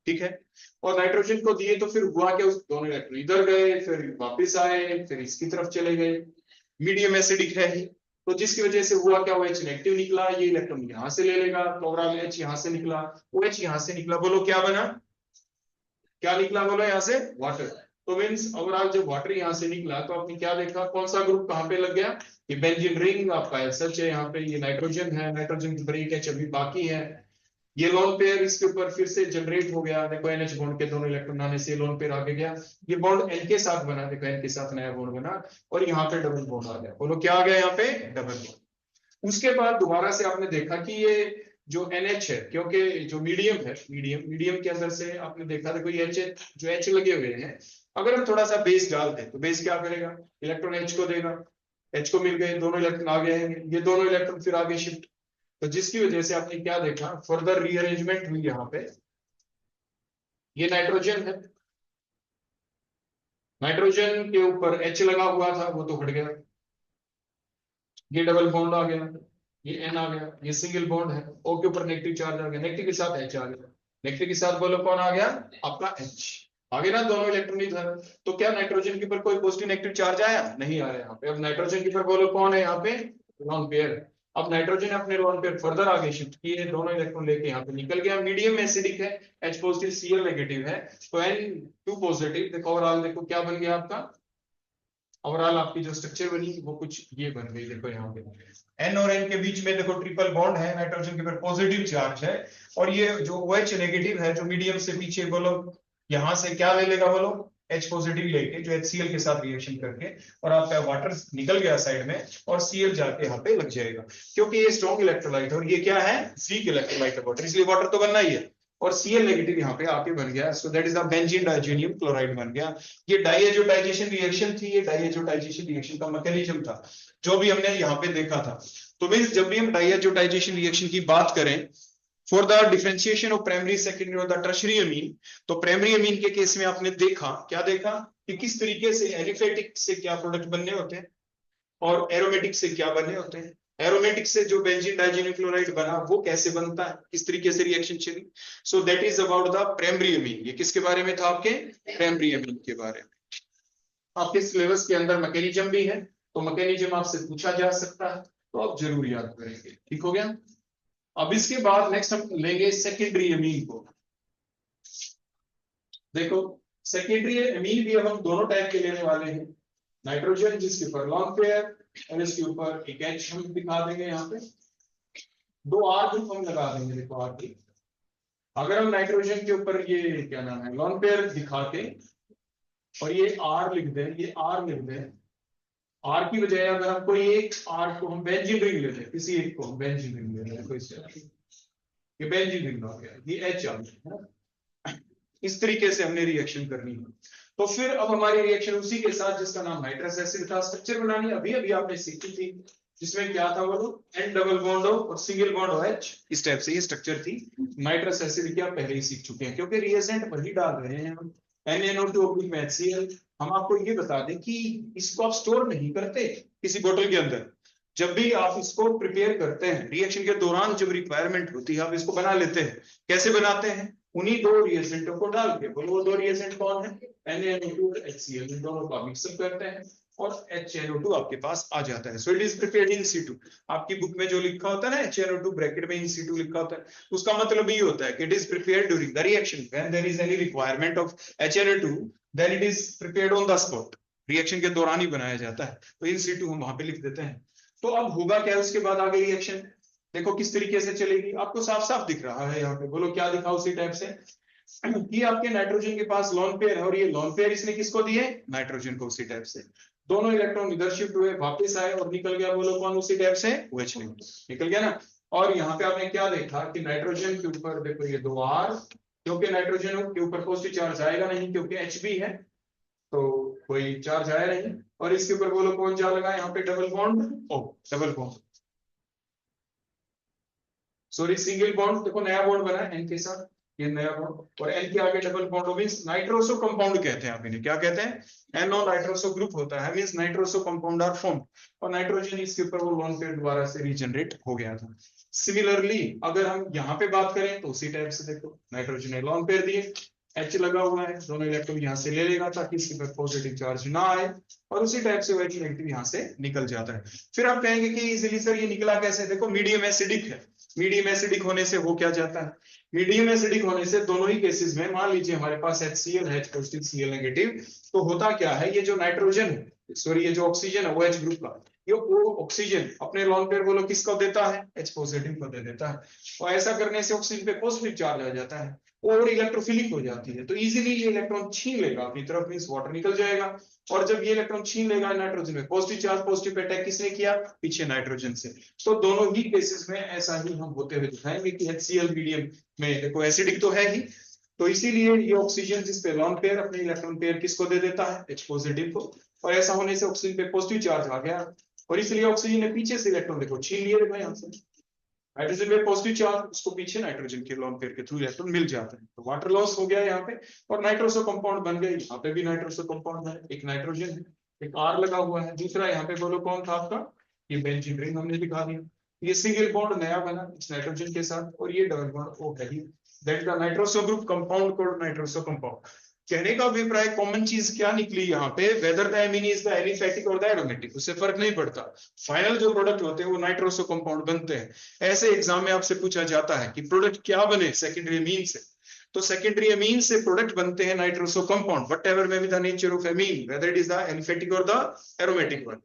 ठीक है। और नाइट्रोजन को दिए तो फिर हुआ क्या, उस दोनों इलेक्ट्रॉन इधर गए, फिर वापस आए, फिर इसकी तरफ चले गए। मीडियम एसिडिक है ही, तो जिसकी वजह से हुआ क्या, वो H नेगेटिव निकला, ये इलेक्ट्रॉन यहां से ले लेगा, तो ओवरऑल H यहां से निकला, वो H यहां से निकला, बोलो क्या बना, क्या निकला, बोलो यहाँ से वाटर। तो मीन्स ओवरऑल जब वाटर यहाँ से निकला तो आपने क्या देखा, कौन सा ग्रुप कहाँ पे लग गया, ये बेंजीन रिंग आपका SH है, यहाँ पे ये नाइट्रोजन है, नाइट्रोजन के ऊपर एक H अभी बाकी है, ये लोन पेयर इसके ऊपर फिर से जनरेट हो गया, देखो NH बॉन्ड के दोनों इलेक्ट्रॉन आने से लोन पेयर आगे गया, ये बॉन्ड N के साथ बना, देखो N के साथ नया बॉन्ड बना, और यहाँ पे डबल बॉन्ड आ गया, बोलो क्या आ गया यहाँ पे, डबल बॉन्ड। उसके बाद दोबारा से आपने देखा कि ये जो NH है, क्योंकि जो मीडियम है, मीडियम के अंदर से आपने देखा, देखो ये H जो H लगे हुए हैं, अगर हम थोड़ा सा बेस डाल दें तो बेस क्या करेगा, इलेक्ट्रॉन H को देगा, H को मिल गए, दोनों इलेक्ट्रॉन आगे हैं, ये दोनों इलेक्ट्रॉन फिर आगे शिफ्ट, तो जिसकी वजह से आपने क्या देखा, फर्दर रीअरेंजमेंट हुई यहाँ पे, ये नाइट्रोजन है, नाइट्रोजन के ऊपर H लगा हुआ था वो तो हट गया, ये डबल बॉन्ड आ गया, ये N आ गया, ये सिंगल बॉन्ड है, O के ऊपर नेगेटिव चार्ज आ गया, नेगेटिव के साथ H आ गया, नेगेटिव के साथ बोलो कौन आ गया, आपका H आगे ना, दोनों इलेक्ट्रॉन इधर, तो क्या नाइट्रोजन के ऊपर कोई पॉजिटिव नेगेटिव चार्ज आया, नहीं आया यहाँ पे। अब नाइट्रोजन के ऊपर बोलो कौन है यहाँ पे, लोन पेयर। अब नाइट्रोजन अपने लोन पेयर फर्दर आगे शिफ्ट किए, दोनों इलेक्ट्रॉन लेके यहाँ पे निकल गया, मीडियम एसिडिक है, H पॉजिटिव Cl नेगेटिव है, तो N2 पॉजिटिव, देखो ओवरऑल देखो क्या बन गया आपका, ओवरऑल आपकी जो स्ट्रक्चर बनी वो कुछ ये बन गई, देखो यहाँ पे N और N के बीच में देखो ट्रिपल बॉन्ड है, नाइट्रोजन के ऊपर पॉजिटिव चार्ज है, और ये जो OH नेगेटिव है जो मीडियम से पीछे, बोलो यहां से क्या ले लेगा, बोलो H पॉजिटिव लेके, जो HCl के साथ रिएक्शन करके, और आपका वाटर निकल गया साइड में, और Cl जाके यहाँ पे लग जाएगा, क्योंकि ये स्ट्रॉन्ग इलेक्ट्रोलाइट है और ये क्या है, वीक इलेक्ट्रोलाइट है वाटर, इसलिए वाटर तो बनना ही है, और Cl नेगेटिव यहाँ पे आके बन गया, so that is the benzene diazonium chloride बन गया। ये डाइएजोटाइजेशन रिएक्शन थी, ये डाइएजोटाइजेशन रिएक्शन का मैकेनिज्म था जो भी हमने यहाँ पे देखा था। तो मींस जब भी हम डाइएजोटाइजेशन रिएक्शन की बात करें for the differentiation of primary secondary और द टर्शरी अमीन, तो प्राइमरी अमीन के केस में आपने देखा, क्या देखा कि किस तरीके से एलिफेटिक से क्या प्रोडक्ट बनने होते हैं और एरोमेटिक से क्या बने होते हैं। एरोमेटिक से जो बेंजीन डाइजीनियम क्लोराइड बना वो कैसे बनता है, किस तरीके से रिएक्शन चली, सो that is about the primary amine. ये किसके बारे में था, आपके प्राइमरी अमीन के बारे में। आपके सिलेबस के अंदर मैकेनिज्म भी है, तो मैकेनिज्म आपसे पूछा जा सकता है, तो आप जरूर याद करेंगे, ठीक हो गया। अब इसके बाद नेक्स्ट हम लेंगे सेकेंडरी अमीन को। देखो सेकेंडरी अमीन भी अब हम दोनों टाइप के लेने वाले हैं, नाइट्रोजन जिसके ऊपर लॉन पेयर और इसके ऊपर एक H हम दिखा देंगे, यहाँ पे दो R ग्रुप हम लगा देंगे, देखो R की। अगर हम नाइट्रोजन के ऊपर ये क्या नाम है लॉन पेयर दिखा के और ये R लिख दें, ये R लिख दें, R की बजाय अगर हम कोई एक R को हम बेंजीन रिंग लेते हैं, किसी एक को हम बेंजीन रिंग ले रहे हैं, ये बेंजीन रिंग हो गया, ये H आ गया, इस तरीके से हमने रिएक्शन करनी है। तो फिर अब हमारी रिएक्शन उसी के साथ जिसका नाम नाइट्रस एसिड था, स्ट्रक्चर बनानी अभी अभी आपने सीखी थी, जिसमें क्या था बोलो N डबल बॉन्ड O और सिंगल बॉन्ड OH, इस टाइप से ये स्ट्रक्चर थी। नाइट्रस एसिड क्या पहले ही सीख चुके हैं, क्योंकि रिएजेंट वही डाल रहे हैं हम, NaNO2 HCl। हम आपको ये बता दें कि इसको आप स्टोर नहीं करते किसी बोतल के अंदर, जब भी आप इसको प्रिपेयर करते हैं रिएक्शन के दौरान जब रिक्वायरमेंट होती है आप इसको बना लेते हैं। कैसे बनाते हैं, उन्हीं दो रिएजेंटों को डाल के, बोलो वो दो रिएजेंट कौन है, NaNO2 और HCl, इन दोनों को मिक्सअप करते हैं और HNO2 आपके पास आ जाता है। So it is prepared in situ। आपकी बुक में जो लिखा होता है ना HNO2 ब्रैकेट में इन situ लिखा होता है, उसका मतलब ये होता है कि it is prepared during the reaction, when there is any requirement of HNO2 then it is prepared on the spot. Reaction के दौरान ही बनाया जाता है, तो इन situ हम वहां पे लिख देते हैं। तो अब होगा क्या उसके बाद आगे रिएक्शन, देखो किस तरीके से चलेगी, आपको साफ साफ दिख रहा है यहाँ पे, बोलो क्या दिखा उसी टाइप से। ये आपके नाइट्रोजन के पास लॉन पेयर है और ये लॉन पेयर इसने किसको दिए, नाइट्रोजन को, उसी टाइप से दोनों इलेक्ट्रॉन इधर शिफ्ट हुए, वापस आए और निकल गया, बोलो कौन, उसी टाइप से OH निकल गया ना। और यहाँ पे आपने क्या देखा कि नाइट्रोजन के ऊपर देखो ये दो R, क्योंकि नाइट्रोजन के ऊपर पॉजिटिव चार्ज आएगा नहीं क्योंकि H भी है, तो कोई चार्ज आया नहीं, और इसके ऊपर बोलो कौन चार्ज लगा, यहाँ पे double bond O, double bond, sorry single bond, देखो नया बॉन्ड बना है N के साथ, ये नया बॉन्ड, और N के आगे double bond means nitroso compound कहते हैं, आप इन्हें क्या कहते हैं, NO नाइट्रोसो ग्रुप होता है, means nitroso compound are formed, और नाइट्रोजन इसके ऊपर वो लॉन पेयर दोबारा से रीजनरेट हो गया था। सिमिलरली अगर हम यहाँ पे बात करें तो उसी टाइप से देखो नाइट्रोजन ने लॉन पेयर दिए, H लगा हुआ है, दोनों इलेक्ट्रॉन यहाँ से ले लेगा ताकि इसके पर पॉजिटिव चार्ज ना आए, और उसी टाइप से OH नेगेटिव यहाँ से निकल जाता है। फिर आप कहेंगे कि इजीली सर ये निकला कैसे? देखो मीडियम एसिडिक है, मीडियम एसिडिक होने से हो क्या जाता है, मीडियम एसिडिक होने से दोनों ही केसेस में मान लीजिए हमारे पास HCl है, H पॉजिटिव Cl नेगेटिव, तो होता क्या है, ये जो नाइट्रोजन है, सॉरी ये जो ऑक्सीजन है OH ग्रुप का, ये वो ऑक्सीजन अपने लोन पेयर बोलो किसको देता है, H पॉजिटिव को दे देता है, और ऐसा करने से ऑक्सीजन पे पॉजिटिव चार्ज आ जाता है और इलेक्ट्रोफिलिक हो जाती है, तो इजीली ये इलेक्ट्रॉन छीन लेगा अपनी तरफ, मींस वाटर निकल जाएगा, और जब ये इलेक्ट्रॉन छीन लेगा नाइट्रोजन में positive charge, positive pay attack किसने किया, पीछे नाइट्रोजन से, तो दोनों ही केसेस में ऐसा ही हम होते हुए दिखाएंगे कि HCl मीडियम में देखो एसिडिक तो है ही, तो इसीलिए ये ऑक्सीजन जिस पे लोन पेयर अपने इलेक्ट्रॉन पेयर किसको दे देता है, H पॉजिटिव को, और ऐसा होने से ऑक्सीजन पे पॉजिटिव चार्ज आ गया, और इसलिए ऑक्सीजन ने पीछे से इलेक्ट्रॉन देखो छीन लिए, देखो यहाँ से हाइड्रोजन में पॉजिटिव चार्ज, उसको पीछे नाइट्रोजन के लोन पेयर के थ्रू इलेक्ट्रॉन मिल जाता है, तो वाटर लॉस हो गया यहाँ पे, और नाइट्रोसो कंपाउंड बन गए, यहाँ पे भी नाइट्रोसो कंपाउंड है, एक नाइट्रोजन है, एक R लगा हुआ है, दूसरा यहाँ पे बोलो कौन था आपका, ये बेंजीन रिंग हमने दिखा दिया, ये सिंगल बॉन्ड नया बना इस नाइट्रोजन के साथ, और ये डबल बॉन्ड ओ है ही, that the nitroso group compound called nitroso compound. कहने का अभिप्राय कॉमन चीज क्या निकली यहाँ पे, whether the amine is the aliphatic और द एरोमेटिक, उससे फर्क नहीं पड़ता, फाइनल जो प्रोडक्ट होते हैं वो नाइट्रोसो कंपाउंड बनते हैं। ऐसे एग्जाम में आपसे पूछा जाता है कि प्रोडक्ट क्या बने सेकेंडरी एमीन से, तो सेकेंडरी एमीन से प्रोडक्ट बनते हैं nitroso compound, what ever may be the nature of amine, whether it is the aliphatic और द एरोमेटिक वन।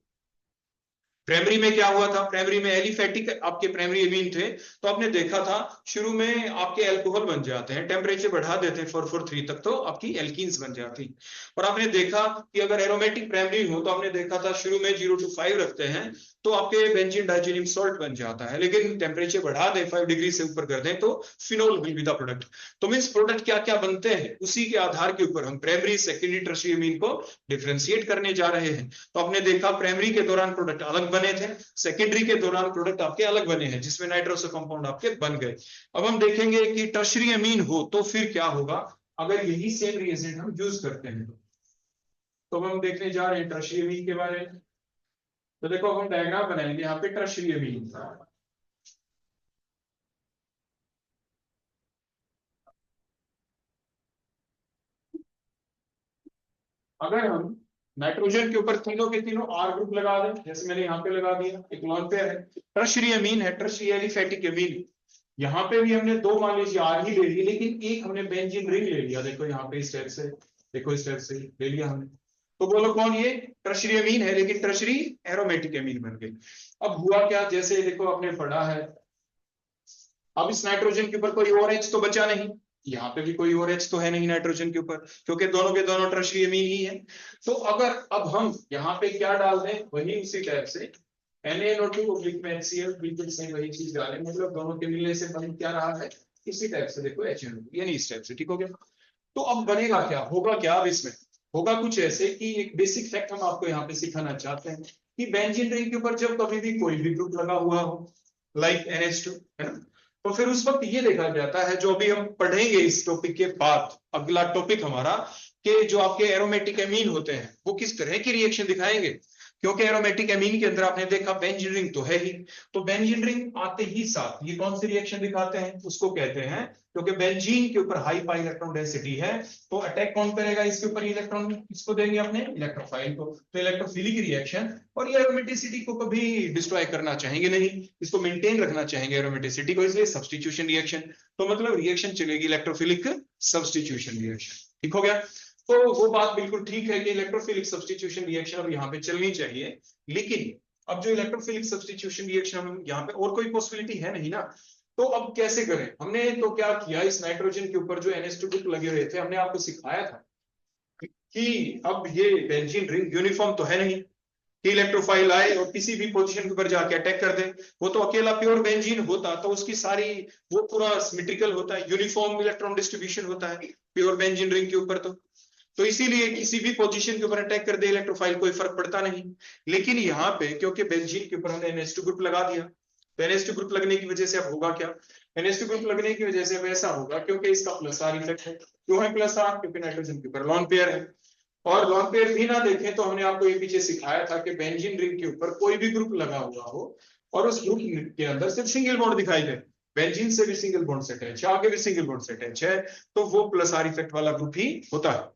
प्राइमरी में क्या हुआ था, प्राइमरी में एलिफैटिक आपके प्राइमरी एमीन थे, तो आपने देखा था शुरू में आपके अल्कोहल बन जाते हैं, टेम्परेचर बढ़ा देते हैं 443 तक तो आपकी एल्कीन्स बन जाती, और आपने देखा कि अगर एरोमेटिक प्राइमरी हो तो आपने देखा था शुरू में 0 to 5 रखते हैं तो आपके बेंजीन डाइजीनियम सॉल्ट बन जाता है, लेकिन टेम्परेचर बढ़ा दें 5 डिग्री से ऊपर कर दें तो phenol will be the product. तो मींस प्रोडक्ट क्या क्या बनते हैं उसी के आधार के ऊपर हम प्राइमरी सेकेंडरी टर्शियरी एमीन को डिफरेंशिएट करने जा रहे हैं। तो आपने देखा प्राइमरी के दौरान प्रोडक्ट अलग बने थे, सेकेंडरी के दौरान प्रोडक्ट आपके अलग बने हैं जिसमें नाइट्रोसो कंपाउंड आपके बन गए। अब हम देखेंगे कि टर्शियरी एमीन हो तो फिर क्या होगा अगर यही सेम रिएजेंट हम यूज करते हैं, तो हम देखने जा रहे हैं टर्शियरी एमीन के बारे में। तो देखो हम डायग्राम बनाएंगे यहाँ पे टर्शियरी एमीन का। अगर हम नाइट्रोजन के ऊपर तीनों के तीनों R ग्रुप लगा दें, जैसे मैंने यहाँ पे लगा दिया, एक लोन पेयर है, टर्शियरी एमीन है, टर्शियरी एलिफैटिक एमीन, यहाँ पे भी हमने दो मान लीजिए R ही ले लिए, लेकिन एक हमने बेंजीन रिंग ले लिया, देखो यहाँ पे इस टाइप से, देखो इस टाइप से ले लिया हमने, तो बोलो कौन ये टर्शियरी एमीन है, लेकिन टर्शियरी एरोमेटिक एमीन बन गई। अब हुआ क्या, जैसे देखो आपने पढ़ा है, अब इस नाइट्रोजन के ऊपर कोई और H तो बचा नहीं, यहाँ पे भी कोई और H तो है नहीं नाइट्रोजन के ऊपर, क्योंकि दोनों के दोनों टर्शियरी एमीन ही है। तो अगर अब हम यहाँ पे क्या डाल दें, वही उसी टाइप से NaNO2 में HCl, बिल्कुल सेम वही चीज डालें, मतलब दोनों के मिलने से बन क्या रहा है इसी टाइप से, देखो HNO यानी इस टाइप से, ठीक हो गया। तो अब बनेगा क्या, होगा क्या, अब इसमें होगा कुछ ऐसे कि एक बेसिक फैक्ट हम आपको यहाँ पे सिखाना चाहते हैं कि बेंजीन रिंग के ऊपर जब कभी भी कोई भी ग्रुप लगा हुआ हो लाइक NH2 है ना, तो फिर उस वक्त ये देखा जाता है, जो भी हम पढ़ेंगे इस टॉपिक के बाद, अगला टॉपिक हमारा, कि जो आपके एरोमेटिक एमीन होते हैं वो किस तरह की रिएक्शन दिखाएंगे, क्योंकि एरोमेटिक एमीन के अंदर आपने देखा बेंजीन रिंग तो है ही, तो बेंजीन रिंग आते ही साथ ये कौन सी रिएक्शन दिखाते हैं, उसको कहते हैं, क्योंकि बेंजीन के ऊपर हाई पाई इलेक्ट्रॉन डेंसिटी है, तो अटैक कौन करेगा इसके ऊपर, इलेक्ट्रॉन किसको देंगे अपने इलेक्ट्रोफाइल को, तो इलेक्ट्रोफिलिक रिएक्शन, और ये एरोमेटिसिटी को कभी डिस्ट्रॉय करना चाहेंगे नहीं, इसको मेंटेन रखना चाहेंगे एरोमेटिसिटी को, इसलिए सब्स्टिट्यूशन रिएक्शन, तो मतलब रिएक्शन चलेगी इलेक्ट्रोफिलिक सब्स्टिट्यूशन रिएक्शन, ठीक हो गया। तो वो बात बिल्कुल ठीक है कि इलेक्ट्रोफिलिक सब्स्टिट्यूशन रिएक्शन अब यहाँ पे चलनी चाहिए, लेकिन अब जो इलेक्ट्रोफिलिक सब्स्टिट्यूशन रिएक्शन हम यहाँ पे और कोई पॉसिबिलिटी है नहीं ना, तो अब कैसे करें, हमने तो क्या किया, इस नाइट्रोजन के ऊपर जो NH2 ग्रुप लगे हुए थे हमने आपको सिखाया था कि अब ये बेंजीन रिंग यूनिफॉर्म तो है नहीं कि इलेक्ट्रोफाइल आए और किसी भी पोजीशन के ऊपर जाके अटैक कर दे, वो तो अकेला प्योर बेंजीन होता तो उसकी सारी वो पूरा सिमेट्रिकल होता है, यूनिफॉर्म इलेक्ट्रॉन डिस्ट्रीब्यूशन होता है प्योर बेंजीन रिंग के ऊपर, तो इसीलिए किसी भी पोजीशन के ऊपर अटैक कर दे इलेक्ट्रोफाइल कोई फर्क पड़ता नहीं। लेकिन यहाँ पे क्योंकि बेंजीन के ऊपर हमने NH2 ग्रुप लगा दिया, तो NH2 ग्रुप लगने की वजह से अब होगा क्या, NH2 ग्रुप लगने की वजह से वैसा होगा क्योंकि इसका प्लस R इफेक्ट है, क्यों है प्लस R, क्योंकि नाइट्रोजन के ऊपर लॉन पेयर है, और लॉन पेयर भी ना देखें तो हमने आपको ये पीछे सिखाया था कि बेंजीन रिंग के ऊपर कोई भी ग्रुप लगा हुआ हो और उस ग्रुप के अंदर सिर्फ सिंगल बॉन्ड दिखाई दे, बेंजीन से भी सिंगल बॉन्ड से अटैच है, आगे भी सिंगल बॉन्ड से अटैच है, तो वो प्लस आर इफेक्ट वाला ग्रुप ही होता है।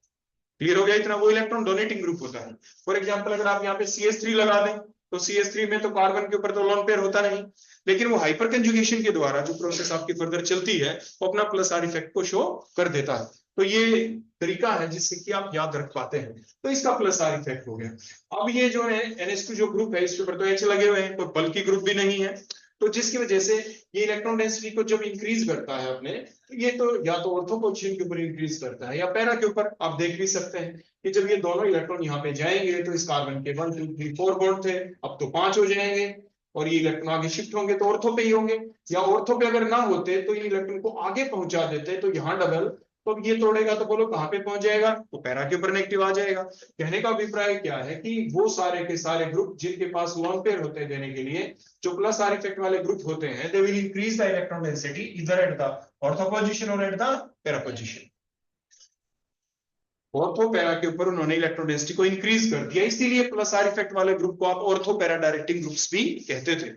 क्लियर हो गया इतना? वो इलेक्ट्रॉन डोनेटिंग ग्रुप होता है। फॉर एग्जांपल अगर आप यहाँ पे CH3 लगा दें, तो CH3 में तो कार्बन के ऊपर तो लोन पेयर होता नहीं, लेकिन वो हाइपर कंजुगेशन के द्वारा जो प्रोसेस आपकी फर्दर चलती है वो अपना प्लस आर इफेक्ट को शो कर देता है। तो ये तरीका है जिससे कि आप याद रख पाते हैं। तो इसका प्लस आर इफेक्ट हो गया। अब ये जो है NH2 जो ग्रुप है, इसके ऊपर तो H लगे हुए हैं, कोई बल्कि ग्रुप भी नहीं है, तो जिसकी वजह से ये इलेक्ट्रॉन डेंसिटी को जब इंक्रीज करता है अपने, तो ये तो या तो ऑर्थो पोजीशन के ऊपर इंक्रीज करता है या पैरा के ऊपर। आप देख भी सकते हैं कि जब ये दोनों इलेक्ट्रॉन यहाँ पे जाएंगे तो इस कार्बन के 1 2 3 4 बॉन्ड थे, अब तो 5 हो जाएंगे, और ये इलेक्ट्रॉन आगे शिफ्ट होंगे तो ऑर्थो पे ही होंगे, या ऑर्थो पे अगर ना होते तो ये इलेक्ट्रॉन को आगे पहुंचा देते, तो यहाँ डबल, तो अब ये तोड़ेगा तो बोलो कहाँ पे पहुंच जाएगा? तो पैरा के ऊपर नेगेटिव आ जाएगा। कहने का अभिप्राय क्या है कि वो सारे के सारे ग्रुप जिनके पास लोन पेयर होते हैं देने के लिए, जो प्लस आर इफेक्ट वाले ग्रुप होते हैं, they will increase the electron density इधर एट द ऑर्थो पोजीशन और at the para position. Ortho para के ऊपर उन्होंने इलेक्ट्रॉन डेंसिटी को इंक्रीज कर दिया, इसीलिए प्लस आर इफेक्ट वाले ग्रुप को आप ऑर्थो पैरा डायरेक्टिंग ग्रुप्स भी कहते थे।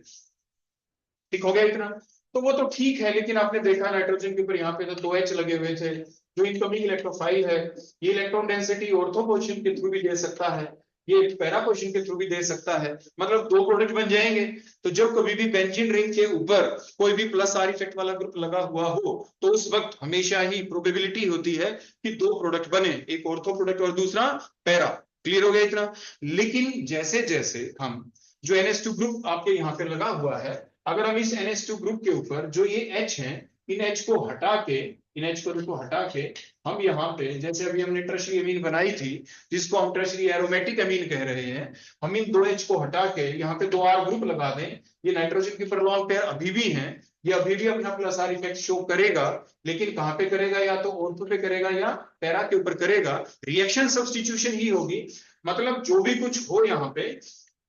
ठीक हो गया इतना? तो वो तो ठीक है, लेकिन आपने देखा नाइट्रोजन के ऊपर यहाँ पे तो 2H लगे हुए थे, जो इनकमिंग इलेक्ट्रोफाइल है, ये इलेक्ट्रॉन डेंसिटी ऑर्थो पोजीशन के थ्रू भी दे सकता है, ये पैरा पोजीशन के थ्रू भी दे सकता है, मतलब 2 प्रोडक्ट बन जाएंगे। तो जब कभी भी बेंजीन रिंग के ऊपर कोई भी प्लस आर इफेक्ट वाला ग्रुप लगा हुआ हो, तो उस वक्त हमेशा ही प्रोबेबिलिटी होती है कि 2 प्रोडक्ट बने, एक ऑर्थो प्रोडक्ट और दूसरा पैरा। क्लियर हो गया इतना? लेकिन जैसे जैसे हम जो NH2 ग्रुप आपके यहाँ पे लगा हुआ है, अगर हम इस NH2 ग्रुप के ऊपर जो ये H हैं, इन H को हटा के, इन H को हटा के हम यहाँ पे, जैसे अभी हमने टर्शरी अमीन बनाई थी जिसको हम टर्शरी एरोमेटिक अमीन कह रहे हैं, हम इन 2H को हटा के यहाँ पे 2R ग्रुप लगा दें, ये नाइट्रोजन के ऊपर लॉन्ग पेयर अभी भी हैं, ये अभी भी अपना प्लस आर इफेक्ट शो करेगा, लेकिन कहाँ पे करेगा? या तो ऑर्थो पे करेगा या पैरा के ऊपर करेगा। रिएक्शन सब्स्टिट्यूशन ही होगी, मतलब जो भी कुछ हो यहाँ पे,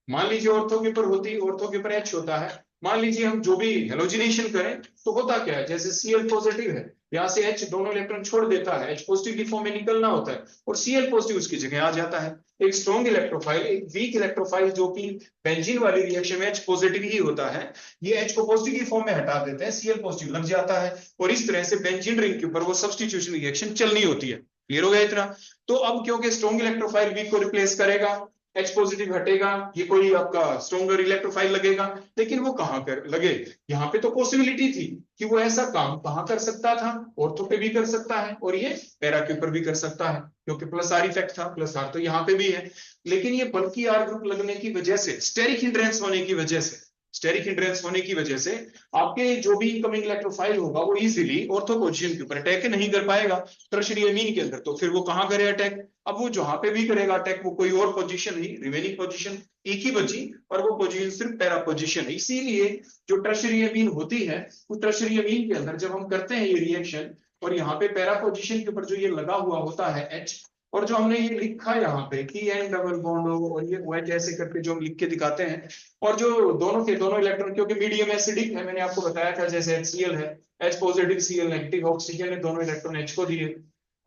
मान लीजिए ऑर्थो के ऊपर होती, ऑर्थो के ऊपर H होता है, मान लीजिए हम जो भी हेलोजिनेशन करें तो होता क्या है, जैसे Cl पॉजिटिव है, यहाँ से H दोनों इलेक्ट्रॉन छोड़ देता है, H पॉजिटिव की फॉर्म में निकलना होता है और Cl पॉजिटिव उसकी जगह आ जाता है। एक स्ट्रॉन्ग इलेक्ट्रोफाइल, एक वीक इलेक्ट्रोफाइल जो कि बेंजीन वाली रिएक्शन में H पॉजिटिव ही होता है, ये H को पॉजिटिव की फॉर्म में हटा देते हैं, Cl पॉजिटिव लग जाता है, और इस तरह से बेंजीन रिंग के ऊपर वो सब्स्टिट्यूशन रिएक्शन चलनी होती है। क्लियर हो गया इतना? तो अब क्योंकि स्ट्रॉन्ग इलेक्ट्रोफाइल वीक को रिप्लेस करेगा, H पॉजिटिव हटेगा, ये कोई आपका स्ट्रॉन्गर इलेक्ट्रोफाइल लगेगा, लेकिन वो कहां कर लगे? यहाँ पे तो पॉसिबिलिटी थी कि वो ऐसा काम कहां कर सकता था, ऑर्थो पे भी कर सकता है और ये पैरा के ऊपर भी कर सकता है, क्योंकि प्लस आर इफेक्ट था, प्लस आर तो यहाँ पे भी है। लेकिन ये बल्कि आर ग्रुप लगने की वजह से, स्टेरिक हिंड्रेंस होने की वजह से, स्टेरिक हिंड्रेंस होने की वजह से आपके जो भी इनकमिंग इलेक्ट्रोफाइल होगा वो इजीली ऑर्थो पोजीशन के ऊपर अटैक नहीं कर पाएगा टर्शरी अमीन के अंदर, तो फिर वो कहां करे अटैक? अब वो जहां पे भी करेगा अटैक, वो कोई और पोजीशन ही, रिमेनिंग पोजीशन एक ही बची, और वो पोजीशन सिर्फ पैरा पोजीशन है। इसीलिए जो टर्शरी अमीन होती है, वो टर्शरी अमीन के अंदर जब हम करते हैं ये रिएक्शन, और यहाँ पे पैरा पोजीशन के ऊपर जो ये लगा हुआ होता है H, और जो हमने ये लिखा यहाँ पे कि N डबल बॉन्ड हो और ये OH ऐसे करके जो हम लिख के दिखाते हैं, और जो दोनों के दोनों इलेक्ट्रॉन, क्योंकि मीडियम एसिडिक है, मैंने आपको बताया था, जैसे HCl है, H positive Cl negative, oxygen ने दोनों इलेक्ट्रॉन H को दिए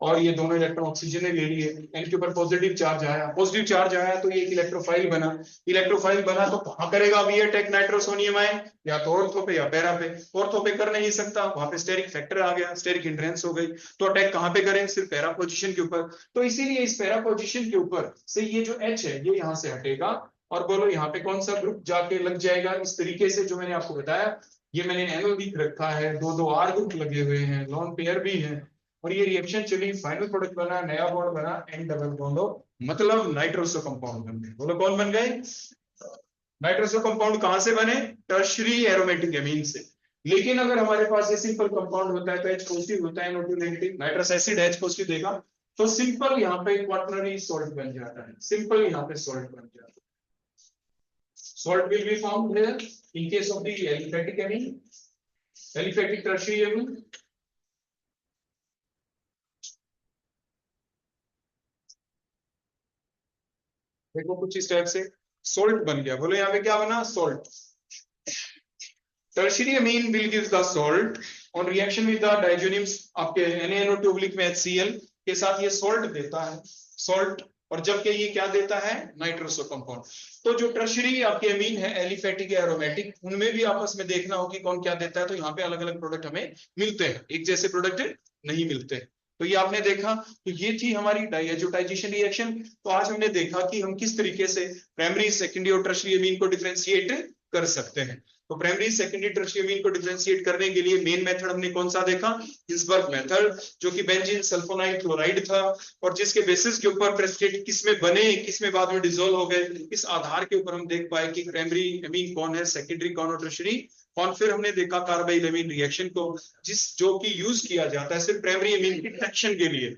और ये दोनों इलेक्ट्रॉन ऑक्सीजन ने ले लिए, N के ऊपर पॉजिटिव चार्ज आया, पॉजिटिव चार्ज आया तो ये एक इलेक्ट्रोफाइल बना, इलेक्ट्रोफाइल बना तो कहां करेगा अब ये अटैक नाइट्रोसोनियम आयन? या तो ऑर्थो पे या पैरा पे। ऑर्थो पे कर नहीं सकता, वहां पे स्टेरिक फैक्टर आ गया, स्टेरिक हिंड्रेंस हो गई, तो अटैक कहां पे करें? सिर्फ पैरा पोजीशन के ऊपर। तो इसीलिए इस पैरा पोजीशन के ऊपर से ये जो H है ये यहां से हटेगा, और बोलो यहाँ पे कौन सा ग्रुप जाके लग जाएगा? इस तरीके से जो मैंने आपको बताया, ये मैंने एनो लिख रखा है, 2 R ग्रुप लगे हुए हैं, लॉन पेयर भी है, और ये रिएक्शन चली, फाइनल प्रोडक्ट बना, नया बॉन्ड बना, N डबल बॉन्ड, मतलब नाइट्रोसो कंपाउंड बन गए। बोलो कौन बन गए? नाइट्रोसो कंपाउंड कहां से बने? टर्शरी एरोमेटिक एमीन से। लेकिन अगर हमारे पास ये सिंपल कंपाउंड होता है तो H पॉजिटिव होता है, NO2 negative, nitrous acid H positive देगा, तो सिंपल यहाँ पे क्वाटरनरी सॉल्ट बन जाता है, सिंपल यहाँ पे सॉल्ट बन जाता है। Salt will be found here in case of the aliphatic amine, aliphatic tertiary amine. देखो कुछ इस टाइप से सॉल्ट बन गया। बोलो यहाँ पे क्या बना? Salt. Tertiary amine will give the salt on reaction with the diazoniums, आपके NaNO2 में HCl के साथ ये सॉल्ट देता है, सॉल्ट और जबकि ये क्या देता है, नाइट्रोसो कंपाउंड। तो जो टर्शरी आपके अमीन है, एलिफेटिक या एरोमेटिक, उनमें भी आपस में देखना हो कि कौन क्या देता है। तो यहाँ पे अलग अलग प्रोडक्ट हमें मिलते हैं, एक जैसे प्रोडक्ट नहीं मिलते। तो ये आपने देखा, तो ये थी हमारी डाइएजोटाइजेशन रिएक्शन। तो आज हमने देखा कि हम किस तरीके से प्राइमरी, सेकेंडरी और टर्शरी अमीन को डिफरेंशिएट कर सकते हैं। तो प्राइमरी, सेकेंडरी, टर्शरी अमीन को डिफरेंशिएट करने के लिए मेन मेथड हमने कौन सा देखा, हिल्सबर्ग मेथड, जो कि बेंजीन सल्फोनाइल क्लोराइड था, और जिसके बेसिस के ऊपर प्रेसिपिटेट किस में बने, किस में बाद में डिसॉल्व हो गए, इस आधार के ऊपर हम देख पाए कि प्राइमरी अमीन कौन है, सेकेंडरी कौन और टर्शरी कौन। फिर हमने देखा कार्बाइल अमीन रिएक्शन को, जो कि यूज किया जाता है सिर्फ प्राइमरी अमीन की डिटेक्शन के लिए।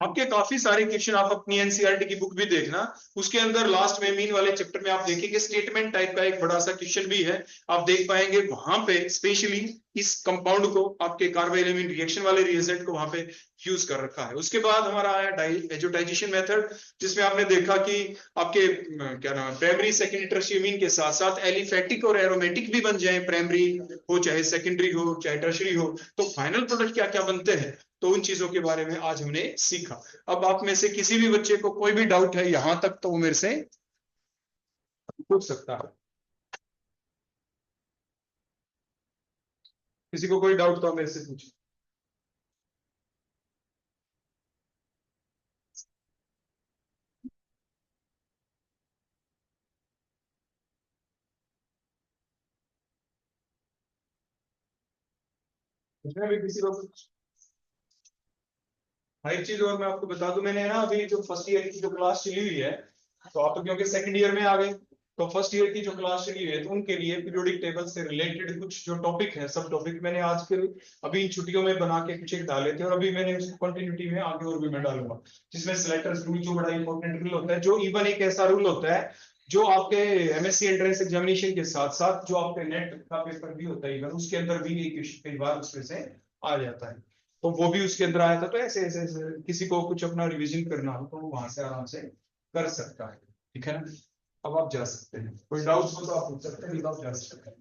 आपके काफी सारे क्वेश्चन, आप अपनी एनसीईआरटी की बुक भी देखना, उसके अंदर लास्ट में मीन वाले चैप्टर में आप देखेंगे स्टेटमेंट टाइप का एक बड़ा सा क्वेश्चन भी है, आप देख पाएंगे वहां पे स्पेशली इस कंपाउंड को, आपके कार्बाइल रिएक्शन वाले रिएजेंट को वहां पे यूज कर रखा है। उसके बाद हमारा आया डाइएजोटाइजेशन मेथड, जिसमें आपने देखा कि आपके क्या नाम है, प्राइमरी, सेकेंडरी, टर्शियरी अमीन के साथ साथ एलिफेटिक और एरोमेटिक भी बन जाए, प्राइमरी हो चाहे सेकेंडरी हो चाहे टर्शियरी हो, तो फाइनल प्रोडक्ट क्या क्या बनते हैं। तो उन चीजों के बारे में आज हमने सीखा। अब आप में से किसी भी बच्चे को कोई भी डाउट है यहां तक, तो वो मेरे से पूछ सकता है। किसी को कोई डाउट तो आप मेरे से पूछे। उसमें भी किसी को एक चीज और मैं आपको बता दूं, मैंने ना अभी जो फर्स्ट ईयर की जो क्लास चली हुई है, तो आप तो क्योंकि सेकंड ईयर में आ गए, तो फर्स्ट ईयर की जो क्लास चली हुई है, तो उनके लिए पीरियोडिक टेबल से रिलेटेड कुछ जो टॉपिक है, सब टॉपिक मैंने आजकल अभी इन छुट्टियों में बना के कुछ एक डाले थे, और अभी मैंने उसको कंटिन्यूटी में आगे और भी मैं डालूंगा, जिसमें सिलेक्टर्स रूल जो बड़ा इंपॉर्टेंट रूल होता है, जो इवन एक ऐसा रूल होता है जो आपके एमएससी एंट्रेंस एग्जामिनेशन के साथ साथ जो आपके नेट का पेपर भी होता है, इवन उसके अंदर भी एक क्वेश्चन कई बार उसमें से आ जाता है, तो वो भी उसके अंदर आया था। तो ऐसे ऐसे ऐसे किसी को कुछ अपना रिवीजन करना हो तो वो वहां से आराम से कर सकता है, ठीक है ना। अब आप जा सकते हैं, कोई डाउट हो तो आप पूछ सकते हैं, नहीं तो आप जा सकते हैं।